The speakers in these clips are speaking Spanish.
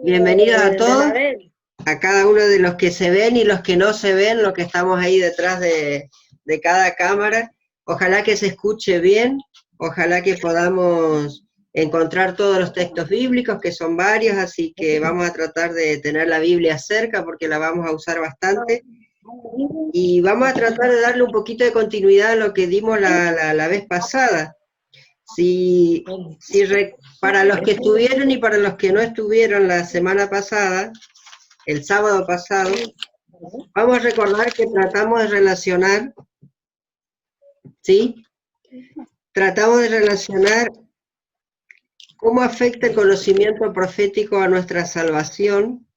Bienvenidos a todos, Bernabé. a cada uno de los que se ven y los que no se ven, los que estamos ahí detrás de cada cámara. Ojalá que se escuche bien, ojalá que podamos encontrar todos los textos bíblicos, que son varios, así que vamos a tratar de tener la Biblia cerca porque la vamos a usar bastante. Y vamos a tratar de darle un poquito de continuidad a lo que dimos la vez pasada. Para los que estuvieron y para los que no estuvieron la semana pasada, el sábado pasado, vamos a recordar que tratamos de relacionar, ¿sí? Tratamos de relacionar cómo afecta el conocimiento profético a nuestra salvación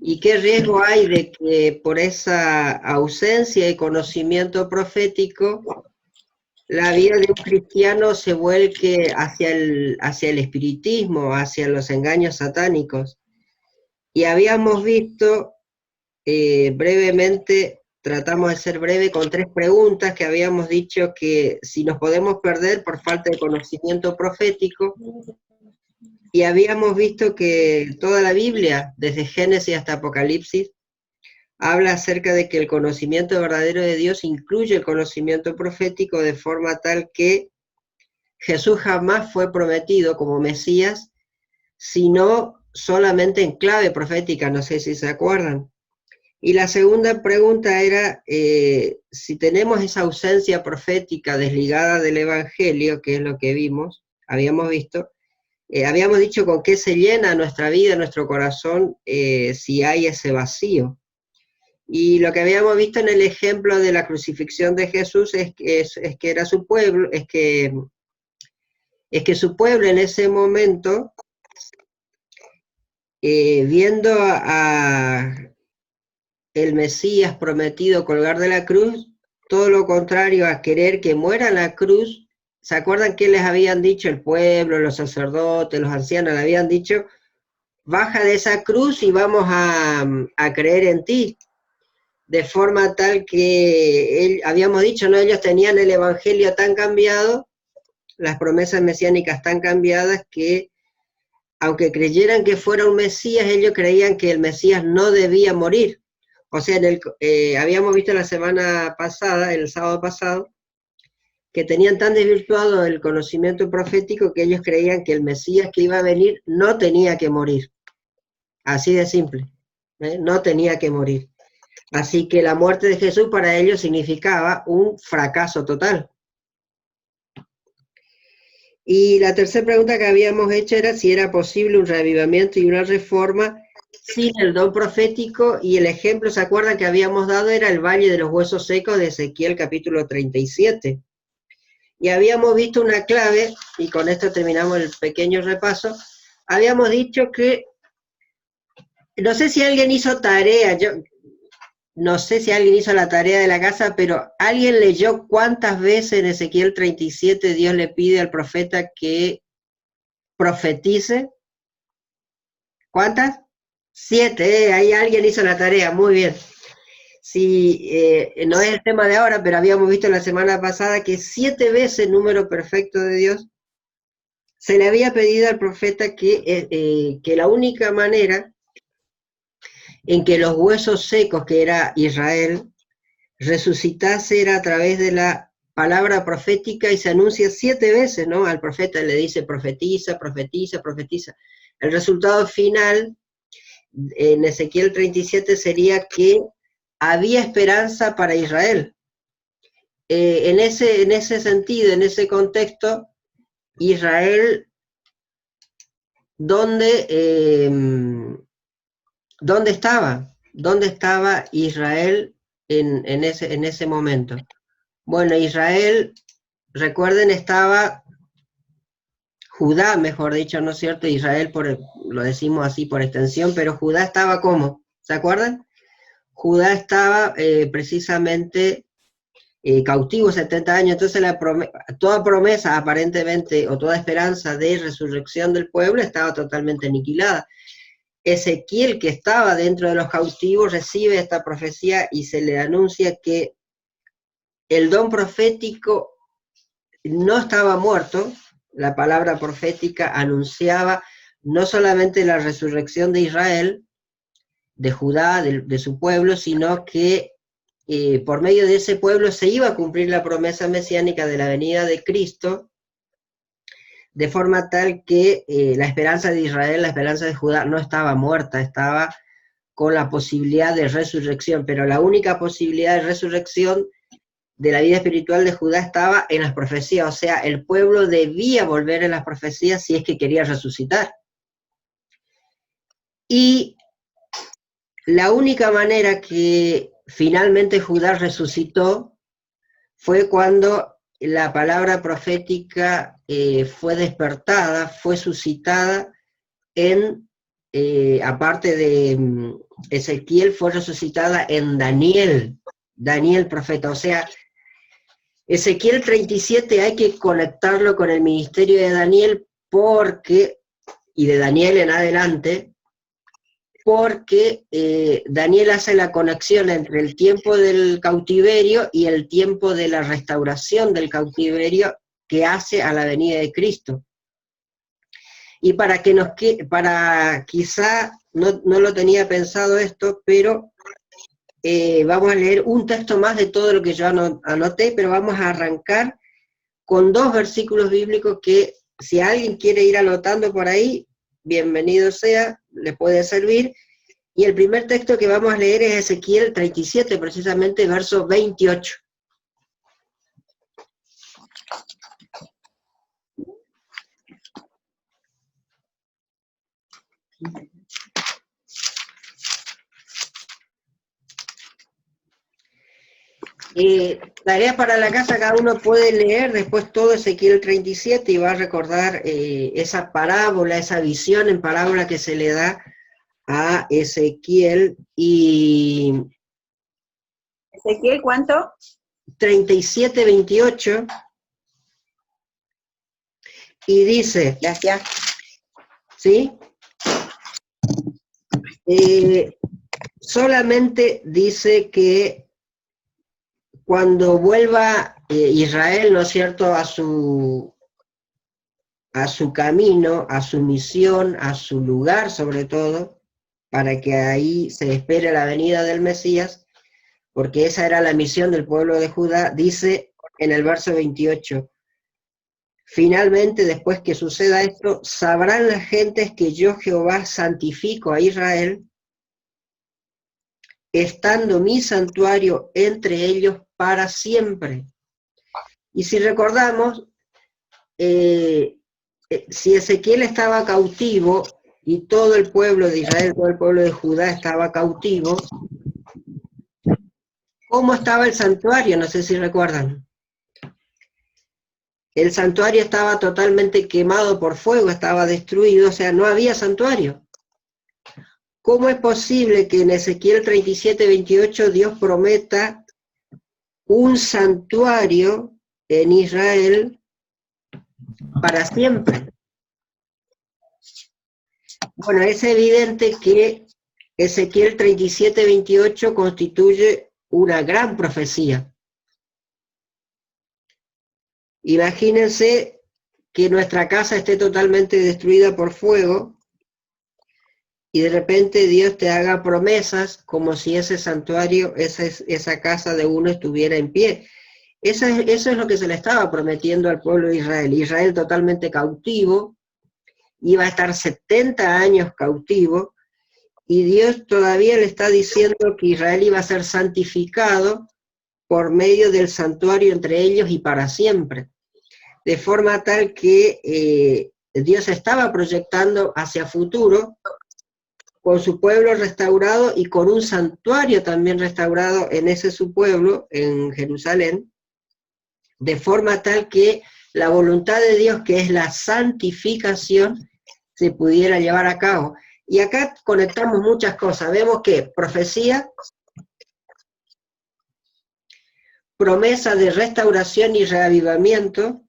y qué riesgo hay de que por esa ausencia de conocimiento profético la vida de un cristiano se vuelque hacia el espiritismo, hacia los engaños satánicos. Y habíamos visto brevemente, tratamos de ser breve con 3 preguntas que habíamos dicho que si nos podemos perder por falta de conocimiento profético, y habíamos visto que toda la Biblia, desde Génesis hasta Apocalipsis, habla acerca de que el conocimiento verdadero de Dios incluye el conocimiento profético de forma tal que Jesús jamás fue prometido como Mesías, sino solamente en clave profética, no sé si se acuerdan. Y la segunda pregunta era si tenemos esa ausencia profética desligada del Evangelio, que es lo que habíamos visto, habíamos dicho con qué se llena nuestra vida, nuestro corazón, si hay ese vacío. Y lo que habíamos visto en el ejemplo de la crucifixión de Jesús es que era su pueblo, es que su pueblo en ese momento, viendo a el Mesías prometido colgar de la cruz, todo lo contrario a querer que muera la cruz. ¿Se acuerdan qué les habían dicho el pueblo, los sacerdotes, los ancianos? Le habían dicho, baja de esa cruz y vamos a creer en ti. De forma tal que habíamos dicho, ¿no? Ellos tenían el evangelio tan cambiado, las promesas mesiánicas tan cambiadas, que aunque creyeran que fuera un Mesías, ellos creían que el Mesías no debía morir. O sea, habíamos visto la semana pasada, el sábado pasado, que tenían tan desvirtuado el conocimiento profético que ellos creían que el Mesías que iba a venir no tenía que morir. Así de simple, no tenía que morir. Así que la muerte de Jesús para ellos significaba un fracaso total. Y la tercera pregunta que habíamos hecho era si era posible un reavivamiento y una reforma sin el don profético, y el ejemplo, ¿se acuerdan que habíamos dado? Era el Valle de los Huesos Secos de Ezequiel capítulo 37. Y habíamos visto una clave, y con esto terminamos el pequeño repaso. Habíamos dicho que, no sé si alguien hizo tarea, no sé si alguien hizo la tarea de la casa, pero ¿alguien leyó cuántas veces en Ezequiel 37 Dios le pide al profeta que profetice? ¿Cuántas? 7, ahí alguien hizo la tarea, muy bien. Sí, no es el tema de ahora, pero habíamos visto la semana pasada que 7 veces el número perfecto de Dios se le había pedido al profeta que la única manera en que los huesos secos, que era Israel, resucitase era a través de la palabra profética, y se anuncia 7 veces, ¿no? Al profeta le dice profetiza, profetiza, profetiza. El resultado final en Ezequiel 37 sería que había esperanza para Israel. En ese sentido, en ese contexto, Israel, ¿dónde estaba? ¿Dónde estaba Israel en ese momento? Bueno, Israel, recuerden, estaba Judá, mejor dicho, ¿no es cierto? Israel, lo decimos así por extensión, pero Judá estaba ¿cómo? ¿Se acuerdan? Judá estaba precisamente cautivo 70 años, entonces toda promesa aparentemente, o toda esperanza de resurrección del pueblo estaba totalmente aniquilada. Ezequiel, que estaba dentro de los cautivos, recibe esta profecía y se le anuncia que el don profético no estaba muerto. La palabra profética anunciaba no solamente la resurrección de Israel, de Judá, de su pueblo, sino que por medio de ese pueblo se iba a cumplir la promesa mesiánica de la venida de Cristo, de forma tal que la esperanza de Israel, la esperanza de Judá no estaba muerta, estaba con la posibilidad de resurrección, pero la única posibilidad de resurrección de la vida espiritual de Judá estaba en las profecías, o sea, el pueblo debía volver en las profecías si es que quería resucitar. Y la única manera que finalmente Judá resucitó fue cuando la palabra profética fue despertada, fue suscitada aparte de Ezequiel, fue resucitada en Daniel profeta. O sea, Ezequiel 37 hay que conectarlo con el ministerio de Daniel y de Daniel en adelante, porque Daniel hace la conexión entre el tiempo del cautiverio y el tiempo de la restauración del cautiverio que hace a la venida de Cristo. Y quizá no lo tenía pensado esto, pero vamos a leer un texto más de todo lo que yo anoté, pero vamos a arrancar con 2 versículos bíblicos que si alguien quiere ir anotando por ahí, bienvenido sea, le puede servir. Y el primer texto que vamos a leer es Ezequiel 37, precisamente verso 28. Tarea para la casa, cada uno puede leer después todo Ezequiel 37 y va a recordar esa parábola, esa visión en parábola que se le da a Ezequiel. Y ¿Ezequiel cuánto? 37, 28. Y dice, Gracias. ¿sí? Solamente dice que cuando vuelva Israel, ¿no es cierto?, a su camino, a su misión, a su lugar sobre todo, para que ahí se espere la venida del Mesías, porque esa era la misión del pueblo de Judá, dice en el verso 28, finalmente después que suceda esto, sabrán las gentes que yo Jehová santifico a Israel, estando mi santuario entre ellos para siempre. Y si recordamos, si Ezequiel estaba cautivo y todo el pueblo de Israel, todo el pueblo de Judá estaba cautivo, ¿cómo estaba el santuario? No sé si recuerdan. El santuario estaba totalmente quemado por fuego, estaba destruido, o sea, no había santuario. ¿Cómo es posible que en Ezequiel 37, 28 Dios prometa un santuario en Israel para siempre? Bueno, es evidente que Ezequiel 37, 28 constituye una gran profecía. Imagínense que nuestra casa esté totalmente destruida por fuego y de repente Dios te haga promesas como si ese santuario, esa casa de uno estuviera en pie. Eso es lo que se le estaba prometiendo al pueblo de Israel. Israel totalmente cautivo, iba a estar 70 años cautivo, y Dios todavía le está diciendo que Israel iba a ser santificado por medio del santuario entre ellos y para siempre. De forma tal que Dios estaba proyectando hacia futuro con su pueblo restaurado y con un santuario también restaurado en ese su pueblo, en Jerusalén, de forma tal que la voluntad de Dios, que es la santificación, se pudiera llevar a cabo. Y acá conectamos muchas cosas. Vemos que profecía, promesa de restauración y reavivamiento,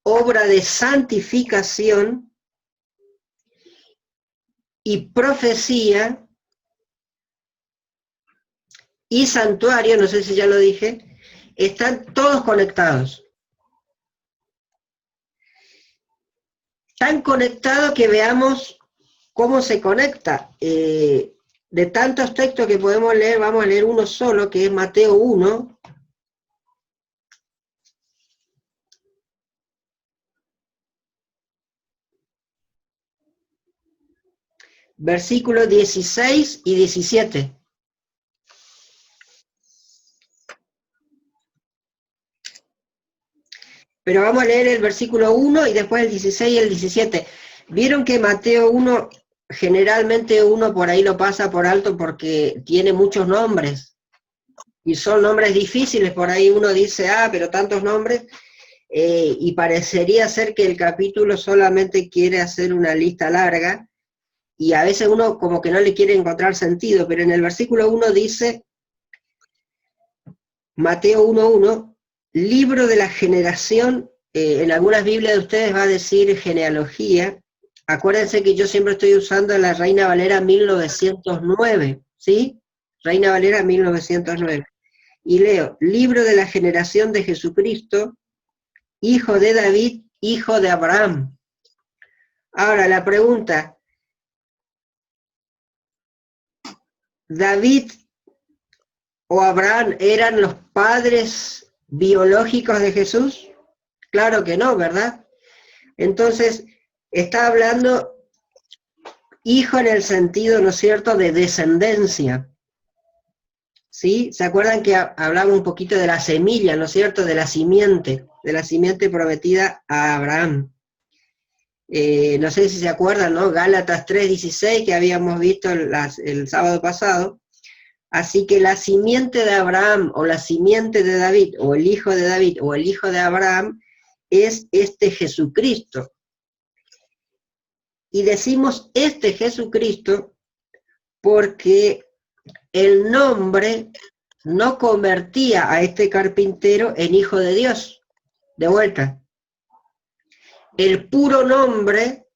obra de santificación y profecía y santuario, no sé si ya lo dije, están todos conectados. tan conectado que veamos cómo se conecta. De tantos textos que podemos leer, vamos a leer uno solo, que es Mateo 1. Versículos 16 y 17. Pero vamos a leer el versículo 1 y después el 16 y el 17. Vieron que Mateo 1, generalmente uno por ahí lo pasa por alto porque tiene muchos nombres. Y son nombres difíciles, por ahí uno dice, pero tantos nombres. Y parecería ser que el capítulo solamente quiere hacer una lista larga. Y a veces uno como que no le quiere encontrar sentido. Pero en el versículo 1 dice, Mateo 1:1, libro de la generación, en algunas Biblias de ustedes va a decir genealogía. Acuérdense que yo siempre estoy usando la Reina Valera 1909, ¿sí? Reina Valera 1909. Y leo, libro de la generación de Jesucristo, hijo de David, hijo de Abraham. Ahora la pregunta, ¿David o Abraham eran los padres biológicos de Jesús? Claro que no, ¿verdad? Entonces, está hablando hijo en el sentido, ¿no es cierto?, de descendencia. ¿Sí? ¿Se acuerdan que hablaba un poquito de la semilla, ¿no es cierto?, de la simiente prometida a Abraham. No sé si se acuerdan, ¿no? Gálatas 3:16 que habíamos visto el sábado pasado. Así que la simiente de Abraham, o la simiente de David, o el hijo de David, o el hijo de Abraham, es este Jesucristo. Y decimos este Jesucristo porque el nombre no convertía a este carpintero en hijo de Dios. De vuelta. El puro nombre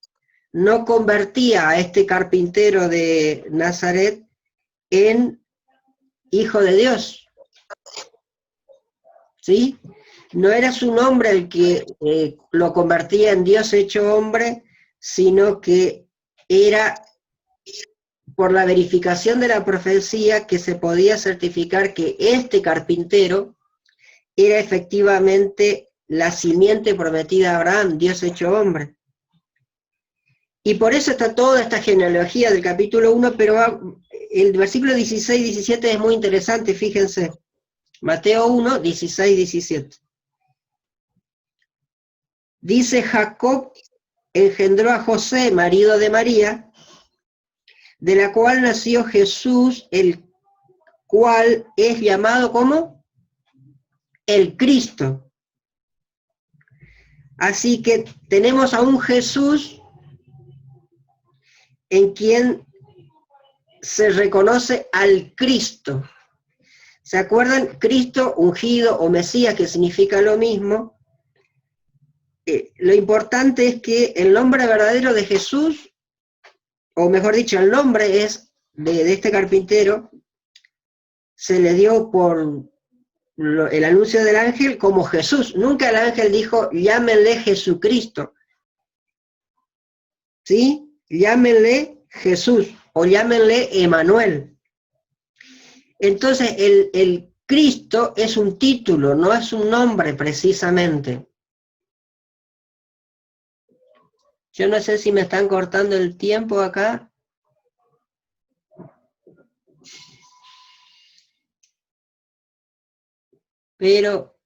no convertía a este carpintero de Nazaret en hijo de Dios. ¿Sí? No era su nombre el que lo convertía en Dios hecho hombre, sino que era por la verificación de la profecía que se podía certificar que este carpintero era efectivamente la simiente prometida a Abraham, Dios hecho hombre. Y por eso está toda esta genealogía del capítulo 1, pero el versículo 16 y 17 es muy interesante, fíjense. Mateo 1, 16, 17. Dice, Jacob engendró a José, marido de María, de la cual nació Jesús, el cual es llamado como el Cristo. Así que tenemos a un Jesús en quien se reconoce al Cristo. ¿Se acuerdan? Cristo, ungido o Mesías, que significa lo mismo. Lo importante es que el nombre verdadero de Jesús, o mejor dicho, el nombre es de este carpintero, se le dio por el anuncio del ángel como Jesús. Nunca el ángel dijo, llámenle Jesucristo. ¿Sí? Llámenle Jesús o llámenle Emanuel. Entonces el Cristo es un título, no es un nombre precisamente. Yo no sé si me están cortando el tiempo acá. Pero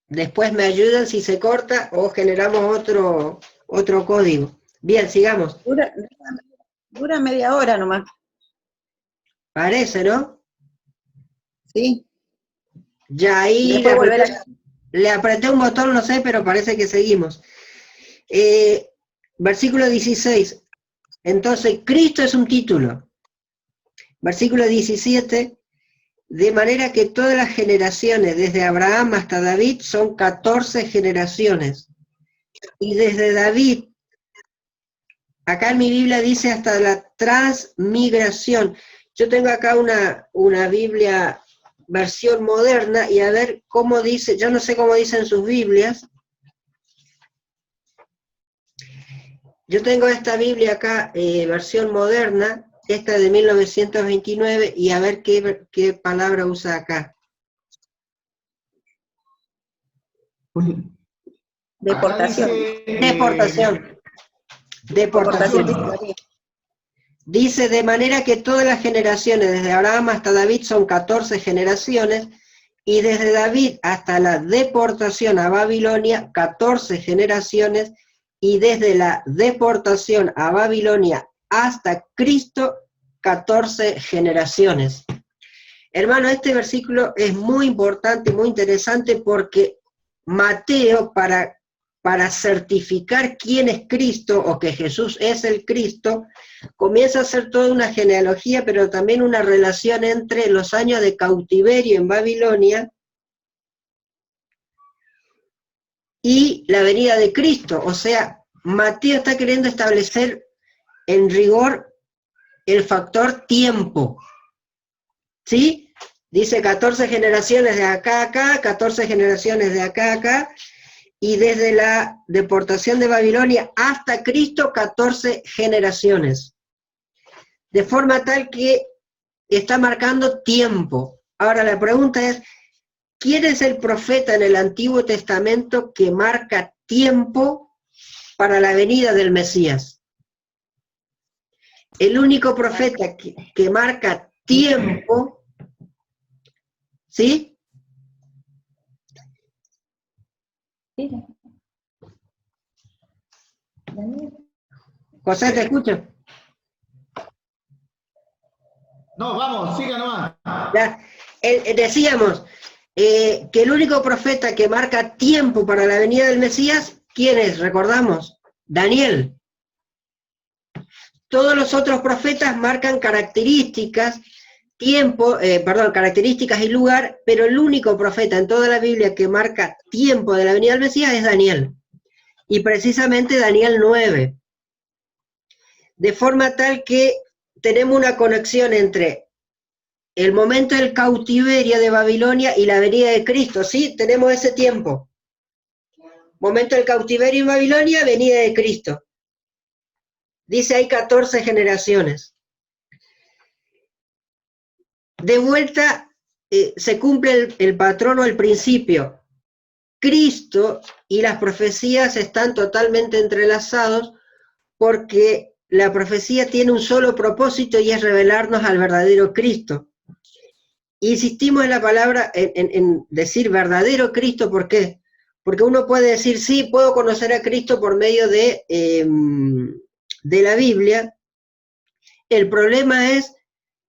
después me ayudan si se corta o generamos otro código. Bien, sigamos. Dura media hora nomás. Parece, ¿no? Sí. Ya ahí le apreté un botón, no sé, pero parece que seguimos. Versículo 16. Entonces, Cristo es un título. Versículo 17. De manera que todas las generaciones, desde Abraham hasta David, son 14 generaciones. Y desde David, acá en mi Biblia dice hasta la transmigración. Yo tengo acá una Biblia versión moderna y a ver cómo dice, yo no sé cómo dicen sus Biblias. Yo tengo esta Biblia acá, versión moderna, esta de 1929, y a ver qué palabra usa acá. Deportación. Deportación. Deportación. Deportación. Dice, de manera que todas las generaciones, desde Abraham hasta David, son 14 generaciones, y desde David hasta la deportación a Babilonia, 14 generaciones, y desde la deportación a Babilonia hasta Cristo, 14 generaciones. Hermano, este versículo es muy importante, muy interesante, porque Mateo, para certificar quién es Cristo, o que Jesús es el Cristo, comienza a hacer toda una genealogía, pero también una relación entre los años de cautiverio en Babilonia y la venida de Cristo. O sea, Mateo está queriendo establecer en rigor el factor tiempo, ¿sí? Dice 14 generaciones de acá a acá, 14 generaciones de acá a acá, y desde la deportación de Babilonia hasta Cristo, 14 generaciones. De forma tal que está marcando tiempo. Ahora la pregunta es, ¿quién es el profeta en el Antiguo Testamento que marca tiempo para la venida del Mesías? El único profeta que marca tiempo, ¿sí? José, ¿te escucho? No, vamos, siga nomás. Ya, decíamos que el único profeta que marca tiempo para la venida del Mesías, ¿quién es? Recordamos, Daniel. Todos los otros profetas marcan características, características y lugar, pero el único profeta en toda la Biblia que marca tiempo de la venida del Mesías es Daniel. Y precisamente Daniel 9. De forma tal que tenemos una conexión entre el momento del cautiverio de Babilonia y la venida de Cristo, ¿sí? Tenemos ese tiempo. Momento del cautiverio en Babilonia, venida de Cristo. Dice, hay 14 generaciones. De vuelta, se cumple el patrón o el principio. Cristo y las profecías están totalmente entrelazados, porque la profecía tiene un solo propósito, y es revelarnos al verdadero Cristo. Insistimos en la palabra, en decir verdadero Cristo. ¿Por qué? Porque uno puede decir, sí, puedo conocer a Cristo por medio de la Biblia. El problema es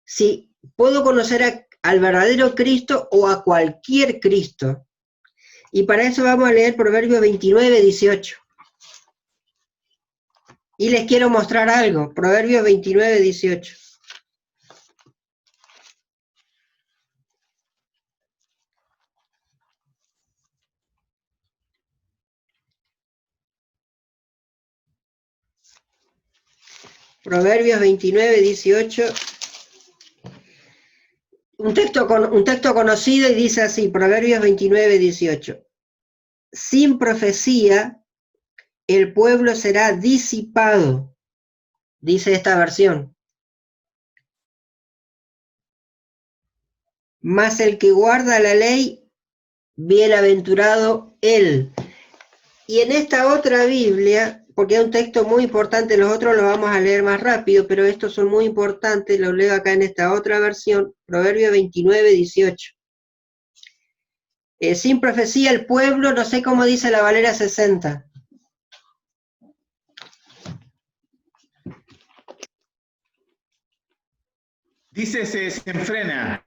si puedo conocer al verdadero Cristo o a cualquier Cristo. Y para eso vamos a leer Proverbios 29, 18. Y les quiero mostrar algo. Proverbios 29, 18. Proverbios 29, 18. Un texto conocido, y dice así, Proverbios 29, 18. Sin profecía, el pueblo será disipado, dice esta versión. Mas el que guarda la ley, bienaventurado él. Y en esta otra Biblia, porque es un texto muy importante, los otros los vamos a leer más rápido, pero estos son muy importantes, los leo acá en esta otra versión, Proverbios 29, 18. Sin profecía el pueblo, no sé cómo dice la Valera 60. Dice se desenfrena.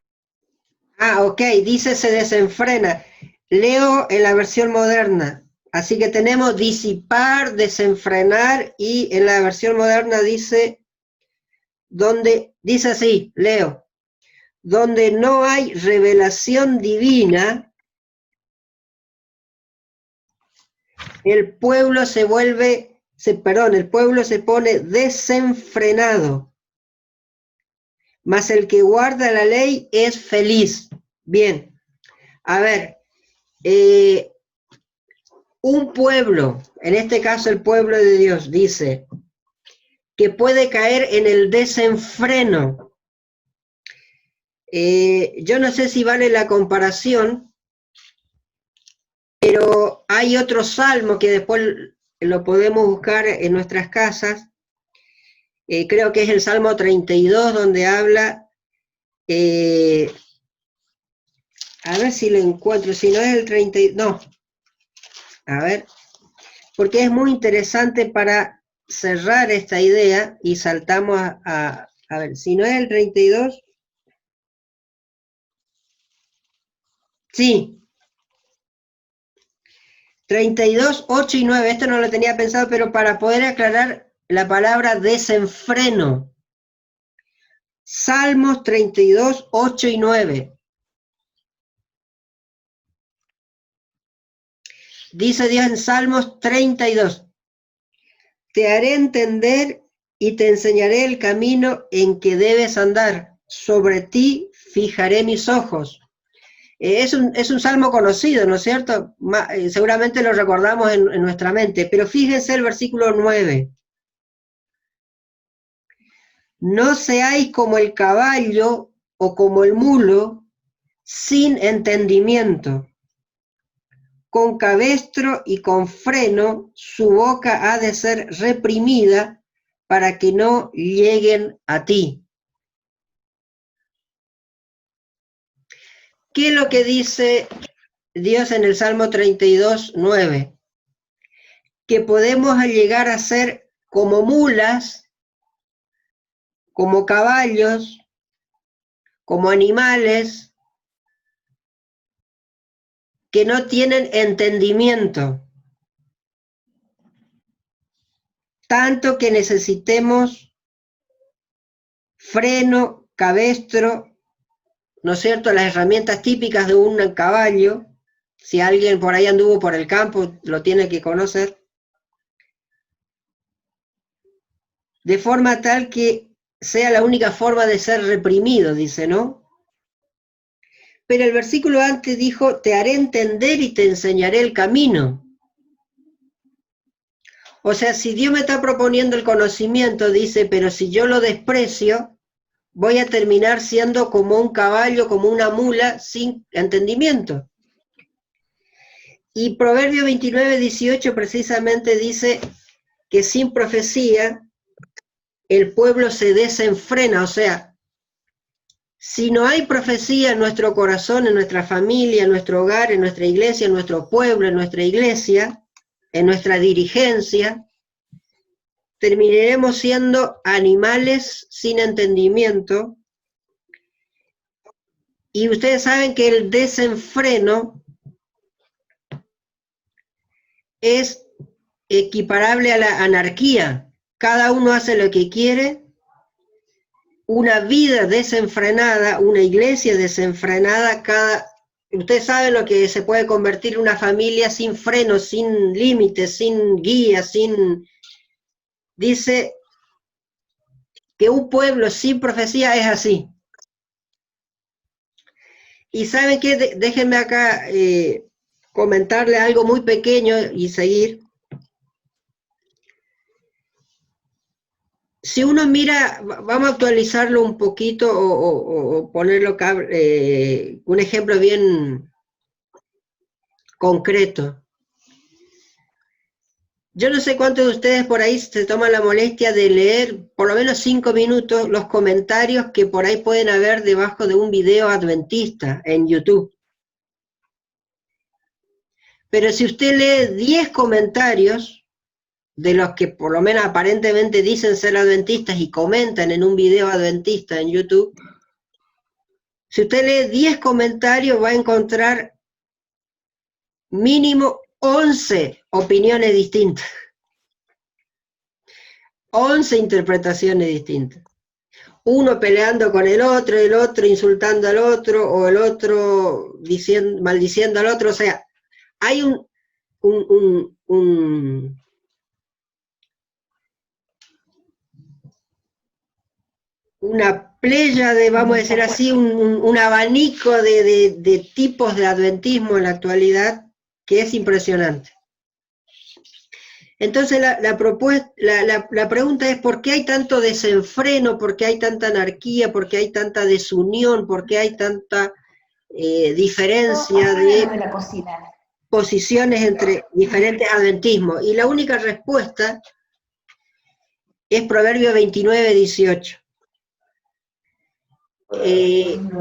Ah, ok, dice se desenfrena. Leo en la versión moderna. Así que tenemos disipar, desenfrenar, y en la versión moderna dice, dice así, leo, donde no hay revelación divina, el pueblo el pueblo se pone desenfrenado. Mas el que guarda la ley es feliz. Bien, a ver, un pueblo, en este caso el pueblo de Dios, dice, que puede caer en el desenfreno. Yo no sé si vale la comparación, pero hay otro salmo que después lo podemos buscar en nuestras casas. Creo que es el Salmo 32, donde habla, a ver si lo encuentro, si no es el 32, no, a ver, porque es muy interesante para cerrar esta idea y saltamos a ver, si no es el 32, sí, 32, 8 y 9, esto no lo tenía pensado, pero para poder aclarar la palabra desenfreno. Salmos 32, 8 y 9. Dice Dios en Salmos 32, te haré entender y te enseñaré el camino en que debes andar. Sobre ti fijaré mis ojos. Es un salmo conocido, ¿no es cierto? Seguramente lo recordamos en nuestra mente, pero fíjense el versículo 9. No seáis como el caballo o como el mulo, sin entendimiento. Con cabestro y con freno, su boca ha de ser reprimida para que no lleguen a ti. ¿Qué es lo que dice Dios en el Salmo 32, 9? Que podemos llegar a ser como mulas, como caballos, como animales que no tienen entendimiento, tanto que necesitemos freno, cabestro, ¿no es cierto?, las herramientas típicas de un caballo. Si alguien por ahí anduvo por el campo, lo tiene que conocer. De forma tal que sea la única forma de ser reprimido, dice, ¿no? Pero el versículo antes dijo, te haré entender y te enseñaré el camino. O sea, si Dios me está proponiendo el conocimiento, dice, pero si yo lo desprecio, voy a terminar siendo como un caballo, como una mula, sin entendimiento. Y Proverbio 29, 18 precisamente dice que sin profecía el pueblo se desenfrena, o sea, si no hay profecía en nuestro corazón, en nuestra familia, en nuestro hogar, en nuestra iglesia, en nuestro pueblo, en nuestra iglesia, en nuestra dirigencia, terminaremos siendo animales sin entendimiento. Y ustedes saben que el desenfreno es equiparable a la anarquía. Cada uno hace lo que quiere. Una vida desenfrenada, una iglesia desenfrenada, ustedes saben lo que se puede convertir una familia sin frenos, sin límites, sin guía, Dice que un pueblo sin profecía es así. Y ¿saben qué? Déjenme acá comentarle algo muy pequeño y seguir. Si uno mira, vamos a actualizarlo un poquito o ponerlo un ejemplo bien concreto. Yo no sé cuántos de ustedes por ahí se toman la molestia de leer por lo menos 5 minutos los comentarios que por ahí pueden haber debajo de un video adventista en YouTube. Pero si usted lee 10 comentarios de los que por lo menos aparentemente dicen ser adventistas y comentan en un video adventista en YouTube, si usted lee 10 comentarios va a encontrar mínimo 11 opiniones distintas, 11 interpretaciones distintas. Uno peleando con el otro insultando al otro, o el otro maldiciendo al otro. O sea, hay una playa de, vamos a decir así, un abanico de tipos de adventismo en la actualidad que es impresionante. Entonces la pregunta es, ¿por qué hay tanto desenfreno? ¿Por qué hay tanta anarquía? ¿Por qué hay tanta desunión? ¿Por qué hay tanta diferencia de posiciones entre diferentes adventismos? Y la única respuesta es Proverbio 29, 18.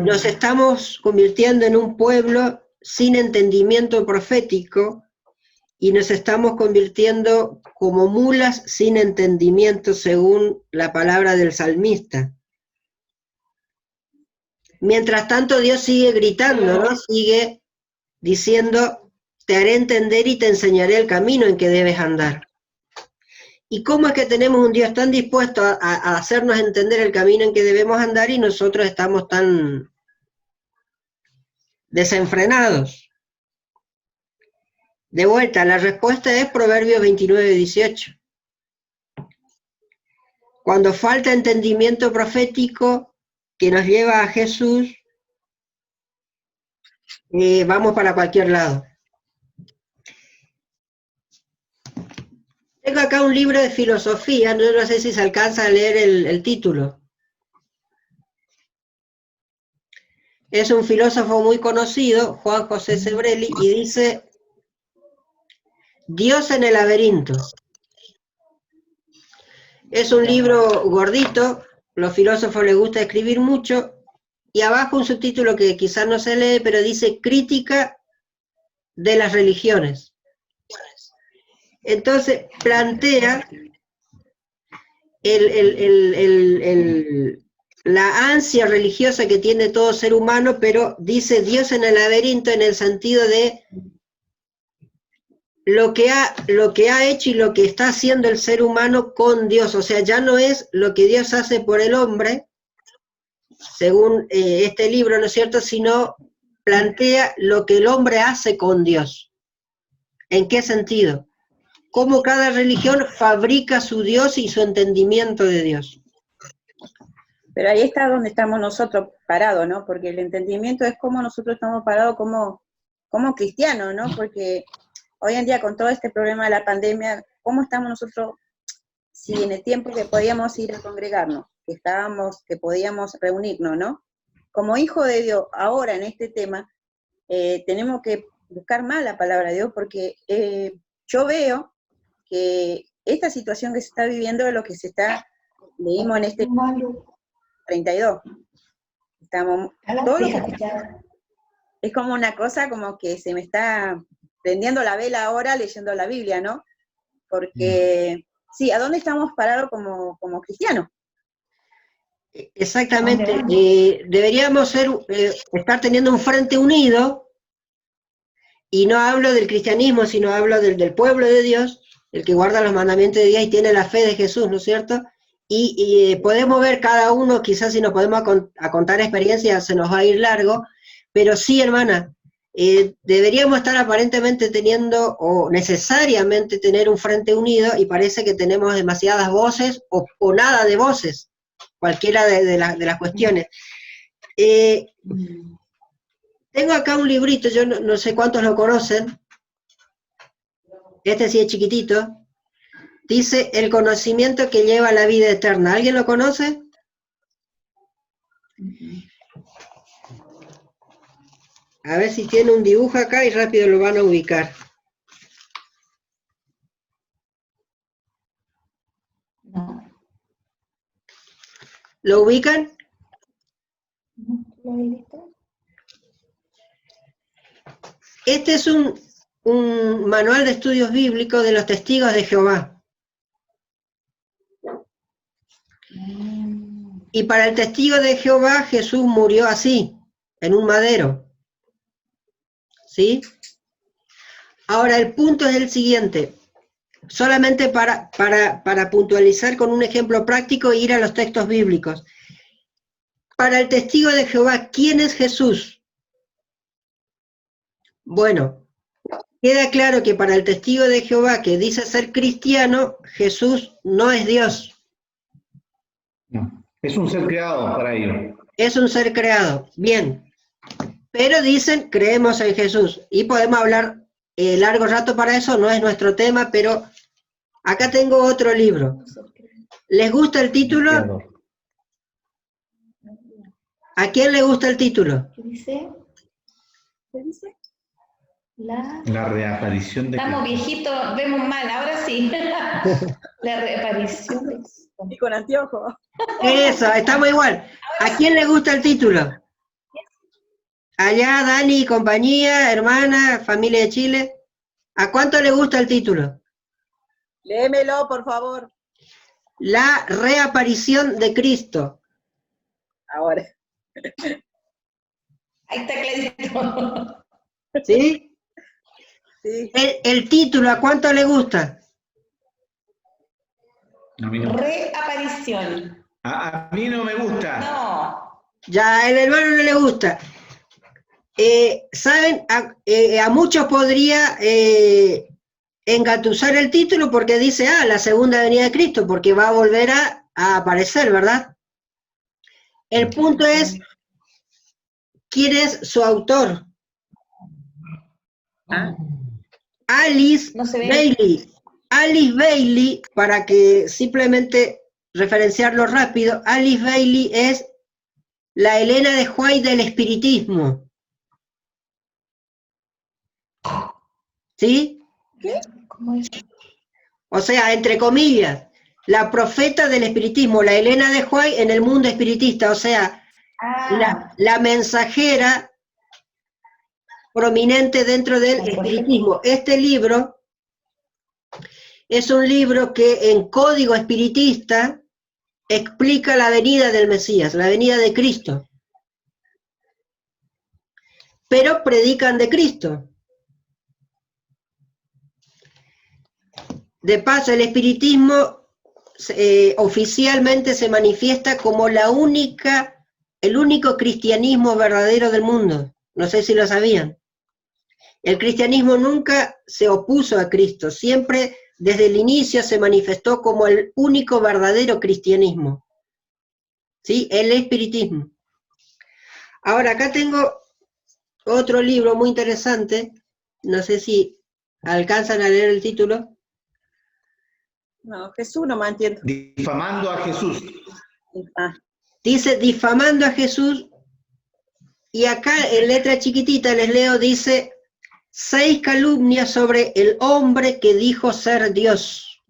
Nos estamos convirtiendo en un pueblo sin entendimiento profético y nos estamos convirtiendo como mulas sin entendimiento según la palabra del salmista. Mientras tanto Dios sigue gritando, ¿no? Sigue diciendo, te haré entender y te enseñaré el camino en que debes andar. ¿Y cómo es que tenemos un Dios tan dispuesto a hacernos entender el camino en que debemos andar y nosotros estamos tan desenfrenados? De vuelta, la respuesta es Proverbios 29, 18. Cuando falta entendimiento profético que nos lleva a Jesús, vamos para cualquier lado. Tengo acá un libro de filosofía, no sé si se alcanza a leer el título. Es un filósofo muy conocido, Juan José Sebrelli, y dice, Dios en el laberinto. Es un libro gordito, los filósofos les gusta escribir mucho, y abajo un subtítulo que quizás no se lee, pero dice Crítica de las religiones. Entonces plantea la ansia religiosa que tiene todo ser humano, pero dice Dios en el laberinto en el sentido de lo que ha hecho y lo que está haciendo el ser humano con Dios. O sea, ya no es lo que Dios hace por el hombre, según este libro, ¿no es cierto?, sino plantea lo que el hombre hace con Dios. ¿En qué sentido? Cómo cada religión fabrica su Dios y su entendimiento de Dios. Pero ahí está donde estamos nosotros parados, ¿no? Porque el entendimiento es cómo nosotros estamos parados como cristianos, ¿no? Porque hoy en día con todo este problema de la pandemia, ¿cómo estamos nosotros, si en el tiempo que podíamos ir a congregarnos, que podíamos reunirnos, ¿no? Como hijo de Dios, ahora en este tema, tenemos que buscar más la palabra de Dios, porque yo veo que esta situación que se está viviendo es lo que leímos en este 32. Es como una cosa como que se me está prendiendo la vela ahora leyendo la Biblia, ¿no? Porque, sí, ¿a dónde estamos parados como cristianos? Exactamente, deberíamos estar teniendo un frente unido, y no hablo del cristianismo, sino hablo del pueblo de Dios, el que guarda los mandamientos de Dios y tiene la fe de Jesús, ¿no es cierto? Y podemos ver cada uno, quizás si nos podemos a contar experiencias se nos va a ir largo, pero sí, hermana, deberíamos estar aparentemente teniendo, o necesariamente tener un frente unido, y parece que tenemos demasiadas voces, o nada de voces, cualquiera de las cuestiones. Tengo acá un librito, yo no sé cuántos lo conocen, este sí es chiquitito, dice El conocimiento que lleva a la vida eterna. ¿Alguien lo conoce? A ver si tiene un dibujo acá y rápido lo van a ubicar. No. ¿Lo ubican? Este es un manual de estudios bíblicos de los testigos de Jehová. Y para el testigo de Jehová, Jesús murió así, en un madero. ¿Sí? Ahora, el punto es el siguiente. Solamente para puntualizar con un ejemplo práctico e ir a los textos bíblicos. Para el testigo de Jehová, ¿quién es Jesús? Bueno, queda claro que para el testigo de Jehová que dice ser cristiano, Jesús no es Dios. No, es un ser creado para ellos. Es un ser creado, bien. Pero dicen, creemos en Jesús. Y podemos hablar largo rato para eso, no es nuestro tema, pero Acá tengo otro libro. ¿Les gusta el título? ¿A quién le gusta el título? ¿Qué dice? ¿Qué dice? La reaparición de Estamos Cristo. viejitos, vemos mal, ahora sí. La reaparición de Cristo. Y con anteojos. Eso, estamos igual. ¿A quién le gusta el título? Allá, Dani y compañía, hermana, familia de Chile. ¿A cuánto le gusta el título? Léemelo, por favor. La reaparición de Cristo. Ahora. Ahí está clarito. ¿Sí? Sí. El título, ¿a cuánto le gusta? A mí no. Reaparición. A mí no me gusta. No. Ya, el hermano no le gusta. ¿Saben? A muchos podría engatusar el título porque dice, la segunda venida de Cristo, porque va a volver a aparecer, ¿verdad? El punto es, ¿quién es su autor? ¿Ah? Alice No se ve. Bailey. Alice Bailey, para que simplemente referenciarlo rápido, Alice Bailey es la Elena de White del espiritismo. ¿Sí? ¿Qué? ¿Cómo es? O sea, entre comillas, la profeta del espiritismo, la Elena de White en el mundo espiritista, o sea, la mensajera prominente dentro del espiritismo. Este libro es un libro que en código espiritista explica la venida del Mesías, la venida de Cristo. Pero predican de Cristo. De paso, el espiritismo oficialmente se manifiesta como el único cristianismo verdadero del mundo. No sé si lo sabían. El cristianismo nunca se opuso a Cristo, siempre desde el inicio se manifestó como el único verdadero cristianismo. ¿Sí? El espiritismo. Ahora, acá tengo otro libro muy interesante, no sé si alcanzan a leer el título. No, Jesús no me entiendo. Difamando a Jesús. Ah, Dice, difamando a Jesús, y acá en letra chiquitita les leo, dice, 6 calumnias sobre el hombre que dijo ser Dios.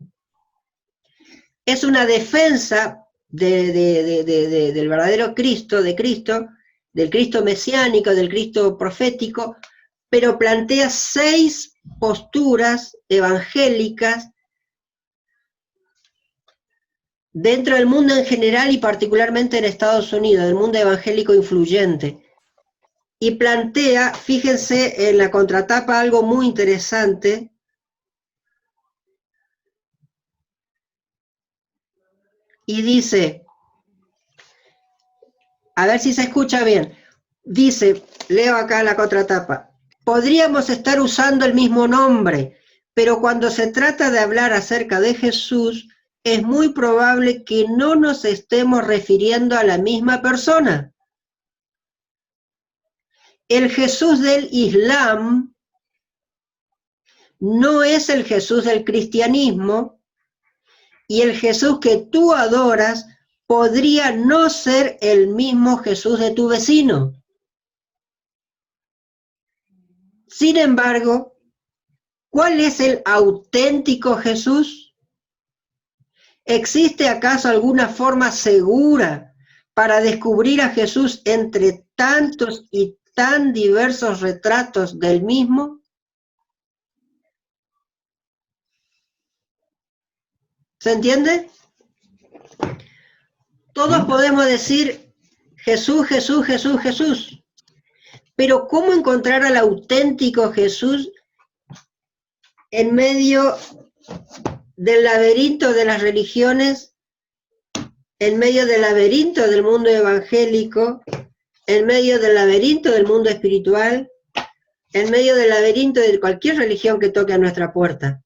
Es una defensa del verdadero Cristo, de Cristo, del Cristo mesiánico, del Cristo profético, pero plantea 6 posturas evangélicas dentro del mundo en general y particularmente en Estados Unidos, del mundo evangélico influyente. Y plantea, fíjense en la contratapa, algo muy interesante. Y dice, a ver si se escucha bien, dice, leo acá la contratapa, podríamos estar usando el mismo nombre, pero cuando se trata de hablar acerca de Jesús, es muy probable que no nos estemos refiriendo a la misma persona. El Jesús del Islam no es el Jesús del cristianismo, y el Jesús que tú adoras podría no ser el mismo Jesús de tu vecino. Sin embargo, ¿cuál es el auténtico Jesús? ¿Existe acaso alguna forma segura para descubrir a Jesús entre tantos y tan diversos retratos del mismo? ¿Se entiende? Todos podemos decir Jesús, Jesús, Jesús, Jesús. Pero ¿cómo encontrar al auténtico Jesús en medio del laberinto de las religiones, en medio del laberinto del mundo evangélico, en medio del laberinto del mundo espiritual, en medio del laberinto de cualquier religión que toque a nuestra puerta?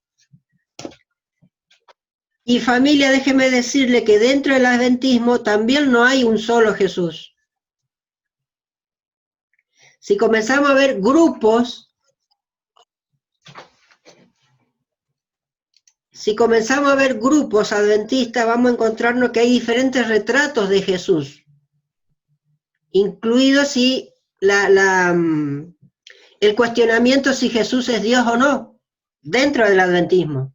Y familia, déjeme decirle que dentro del adventismo también no hay un solo Jesús. Si comenzamos a ver grupos, si comenzamos a ver grupos adventistas, vamos a encontrarnos que hay diferentes retratos de Jesús, incluido si el cuestionamiento si Jesús es Dios o no, dentro del adventismo.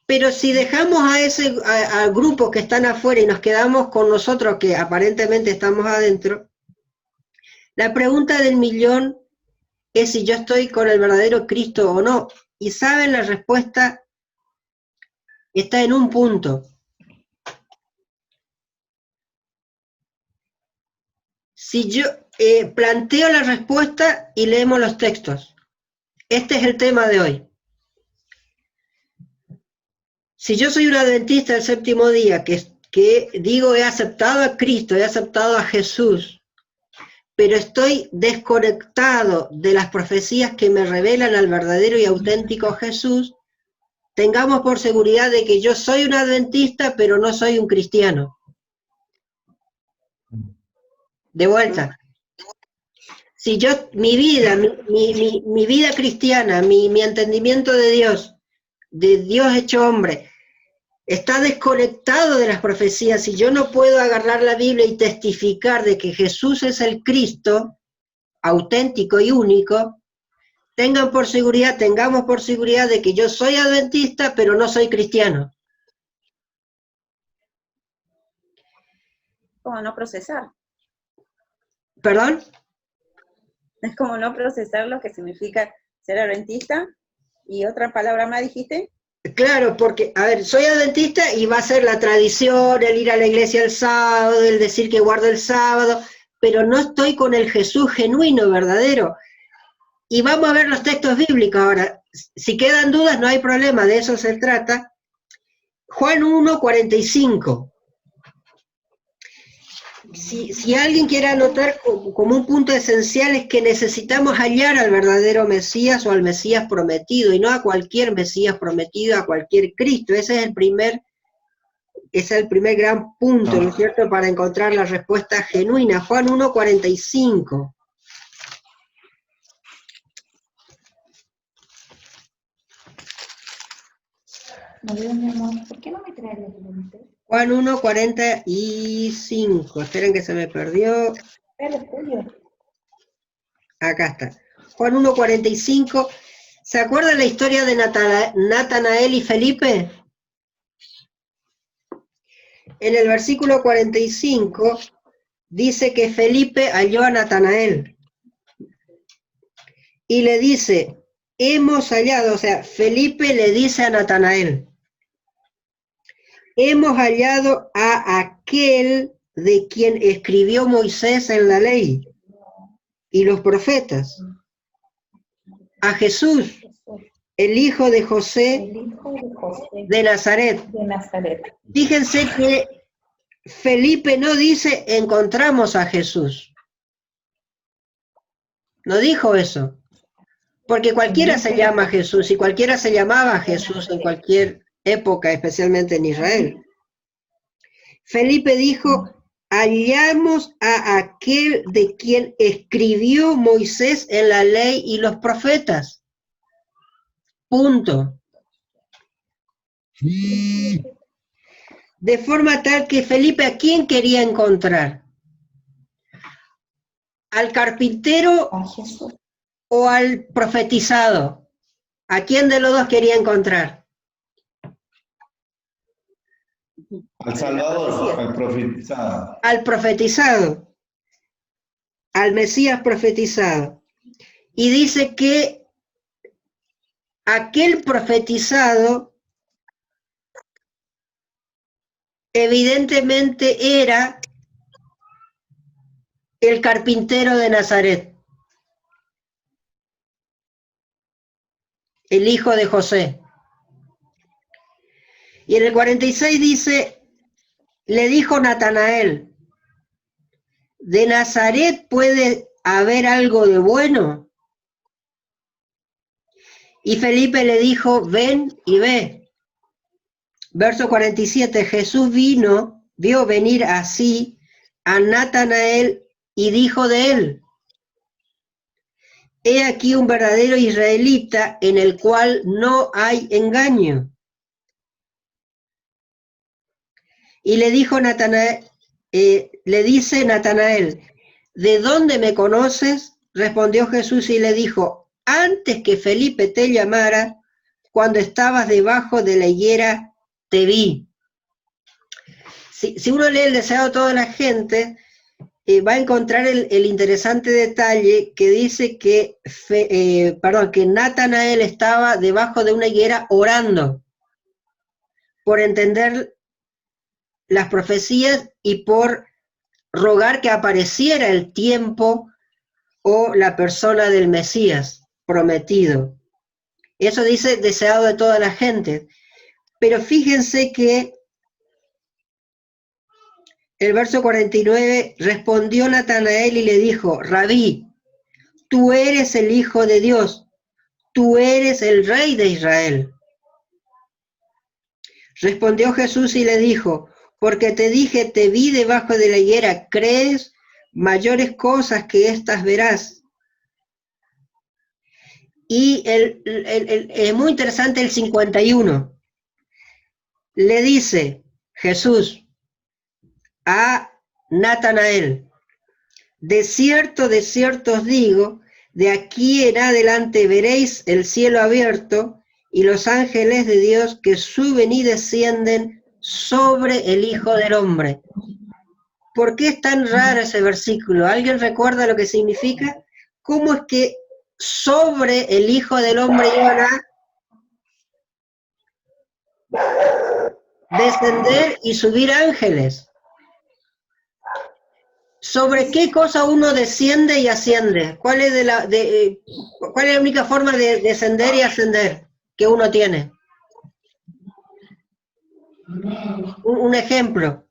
Pero si dejamos a grupos que están afuera y nos quedamos con nosotros que aparentemente estamos adentro, la pregunta del millón es si yo estoy con el verdadero Cristo o no. Y saben, la respuesta está en un punto. Si yo planteo la respuesta y leemos los textos. Este es el tema de hoy. Si yo soy un adventista del séptimo día, que digo he aceptado a Cristo, he aceptado a Jesús, pero estoy desconectado de las profecías que me revelan al verdadero y auténtico Jesús, tengamos por seguridad de que yo soy un adventista, pero no soy un cristiano. De vuelta. Si yo, mi vida, mi vida cristiana, mi entendimiento de Dios hecho hombre, está desconectado de las profecías, y yo no puedo agarrar la Biblia y testificar de que Jesús es el Cristo, auténtico y único, tengamos por seguridad de que yo soy adventista, pero no soy cristiano. Como no procesar. ¿Perdón? Es como no procesar lo que significa ser adventista. ¿Y otra palabra más dijiste? Claro, porque, a ver, soy adventista y va a ser la tradición, el ir a la iglesia el sábado, el decir que guardo el sábado, pero no estoy con el Jesús genuino, verdadero. Y vamos a ver los textos bíblicos ahora. Si quedan dudas, no hay problema, de eso se trata. Juan 1:45. Si alguien quiere anotar como un punto esencial, es que necesitamos hallar al verdadero Mesías o al Mesías prometido, y no a cualquier Mesías prometido, a cualquier Cristo. Ese es el primer gran punto, ¿no es cierto?, para encontrar la respuesta genuina. Juan 1:45. No veo, mi amor, ¿por qué no me traes el lente? Juan 1:45. Esperen que se me perdió. Acá está. Juan 1:45. ¿Se acuerdan la historia de Natanael y Felipe? En el versículo 45 dice que Felipe halló a Natanael y le dice, hemos hallado, o sea, Felipe le dice a Natanael, hemos hallado a aquel de quien escribió Moisés en la ley y los profetas, a Jesús, el hijo de José de Nazaret. Fíjense que Felipe no dice encontramos a Jesús. No dijo eso. Porque cualquiera se llama Jesús, y cualquiera se llamaba Jesús en cualquier época, especialmente en Israel. Felipe dijo, hallamos a aquel de quien escribió Moisés en la ley y los profetas. Punto. De forma tal que Felipe, ¿a quién quería encontrar? ¿Al carpintero o al profetizado? ¿A quién de los dos quería encontrar? Al Salvador, al profetizado. Al profetizado, al Mesías profetizado. Y dice que aquel profetizado evidentemente era el carpintero de Nazaret, el hijo de José. Y en el 46 dice, le dijo Natanael, ¿de Nazaret puede haber algo de bueno? Y Felipe le dijo, ven y ve. Verso 47, Jesús vio venir así a Natanael y dijo de él, he aquí un verdadero israelita en el cual no hay engaño. Y le dice Natanael, ¿de dónde me conoces? Respondió Jesús y le dijo, antes que Felipe te llamara, cuando estabas debajo de la higuera, te vi. Si uno lee el deseado de toda la gente, va a encontrar el interesante detalle que dice que Natanael estaba debajo de una higuera orando por entender las profecías y por rogar que apareciera el tiempo o la persona del Mesías prometido. Eso dice deseado de toda la gente. Pero fíjense que el verso 49, respondió Natanael y le dijo, Rabí, tú eres el Hijo de Dios, tú eres el Rey de Israel. Respondió Jesús y le dijo, porque te dije, te vi debajo de la higuera, ¿crees? Mayores cosas que estas verás. Y es muy interesante el 51. Le dice Jesús a Natanael, de cierto os digo, de aquí en adelante veréis el cielo abierto y los ángeles de Dios que suben y descienden sobre el Hijo del Hombre. ¿Por qué es tan raro ese versículo? ¿Alguien recuerda lo que significa? ¿Cómo es que sobre el Hijo del Hombre iban a descender y subir ángeles? ¿Sobre qué cosa uno desciende y asciende? ¿Cuál es la única forma de descender y ascender que uno tiene? Un ejemplo.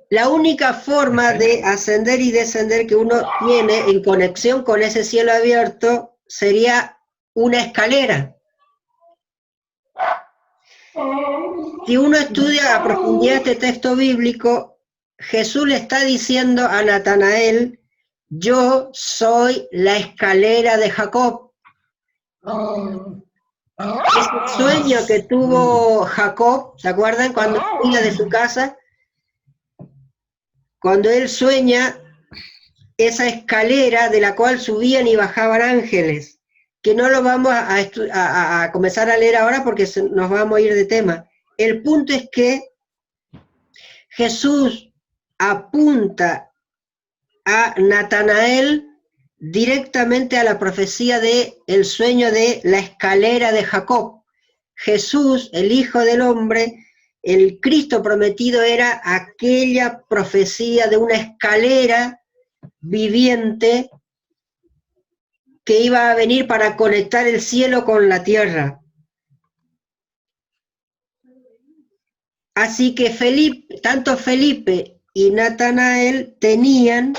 La única forma de ascender y descender que uno tiene en conexión con ese cielo abierto sería una escalera. Si uno estudia a profundidad este texto bíblico, Jesús le está diciendo a Natanael, yo soy la escalera de Jacob. Ese sueño que tuvo Jacob, ¿se acuerdan? Cuando salía de su casa, cuando él sueña esa escalera de la cual subían y bajaban ángeles, que no lo vamos a comenzar a leer ahora porque nos vamos a ir de tema. El punto es que Jesús apunta a Natanael directamente a la profecía del sueño de la escalera de Jacob. Jesús, el Hijo del Hombre, el Cristo prometido, era aquella profecía de una escalera viviente que iba a venir para conectar el cielo con la tierra. Así que tanto Felipe y Natanael tenían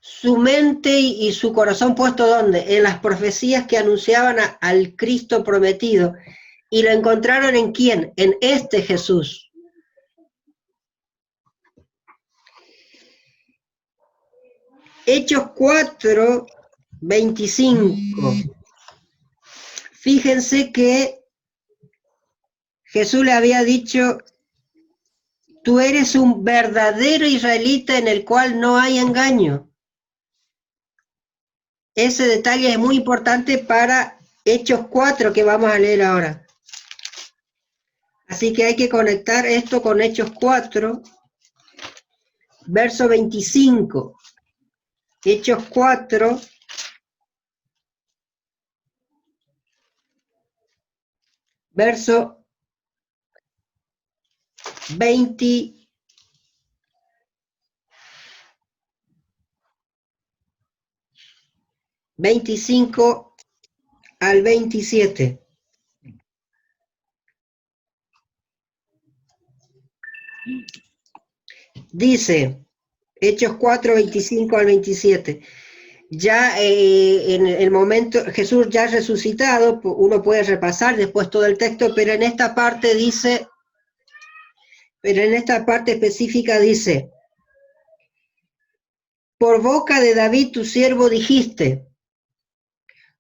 su mente y su corazón puesto ¿dónde? En las profecías que anunciaban al Cristo prometido. ¿Y lo encontraron en quién? En este Jesús. Hechos 4, 25. Fíjense que Jesús le había dicho, tú eres un verdadero israelita en el cual no hay engaño. Ese detalle es muy importante para Hechos 4 que vamos a leer ahora. Así que hay que conectar esto con Hechos 4, verso 25. Hechos 4, verso 25 al 27. Dice, Hechos 4, 25 al 27. Ya en el momento, Jesús ya resucitado, uno puede repasar después todo el texto, pero en esta parte específica dice, por boca de David tu siervo dijiste,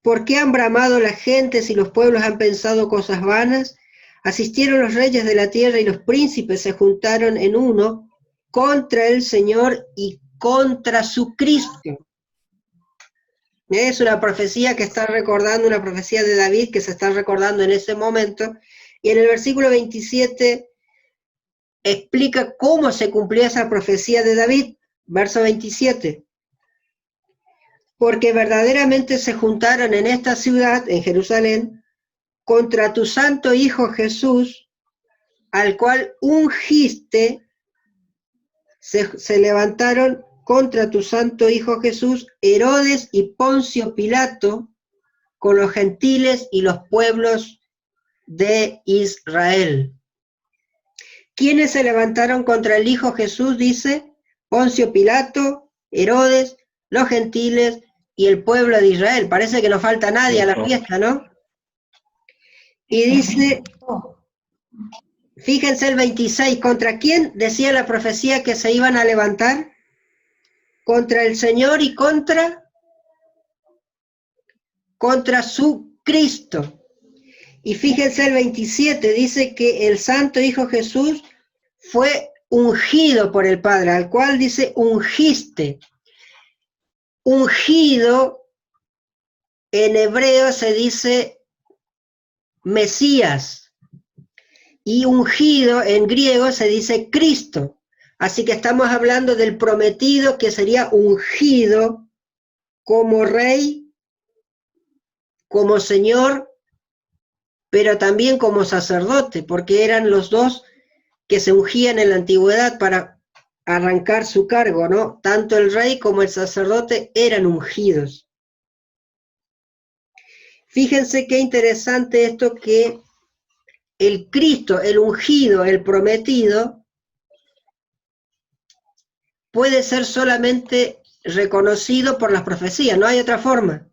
¿por qué han bramado las gentes y los pueblos han pensado cosas vanas? Asistieron los reyes de la tierra y los príncipes se juntaron en uno contra el Señor y contra su Cristo. Es una profecía que está recordando, una profecía de David que se está recordando en ese momento, y en el versículo 27 explica cómo se cumplió esa profecía de David, verso 27. Porque verdaderamente se juntaron en esta ciudad, en Jerusalén, contra tu santo Hijo Jesús, al cual ungiste, se levantaron contra tu santo Hijo Jesús, Herodes y Poncio Pilato, con los gentiles y los pueblos de Israel. ¿Quiénes se levantaron contra el Hijo Jesús? Dice, Poncio Pilato, Herodes, los gentiles y el pueblo de Israel. Parece que no falta nadie a la fiesta, ¿no? Y dice, fíjense el 26, ¿contra quién decía la profecía que se iban a levantar? Contra el Señor y contra su Cristo. Y fíjense el 27, dice que el Santo Hijo Jesús fue ungido por el Padre, al cual dice ungiste. Ungido en hebreo se dice Mesías, y ungido en griego se dice Cristo. Así que estamos hablando del prometido que sería ungido como rey, como señor, pero también como sacerdote, porque eran los dos que se ungían en la antigüedad para arrancar su cargo, ¿no? Tanto el rey como el sacerdote eran ungidos. Fíjense qué interesante esto, que el Cristo, el ungido, el prometido, puede ser solamente reconocido por las profecías, no hay otra forma.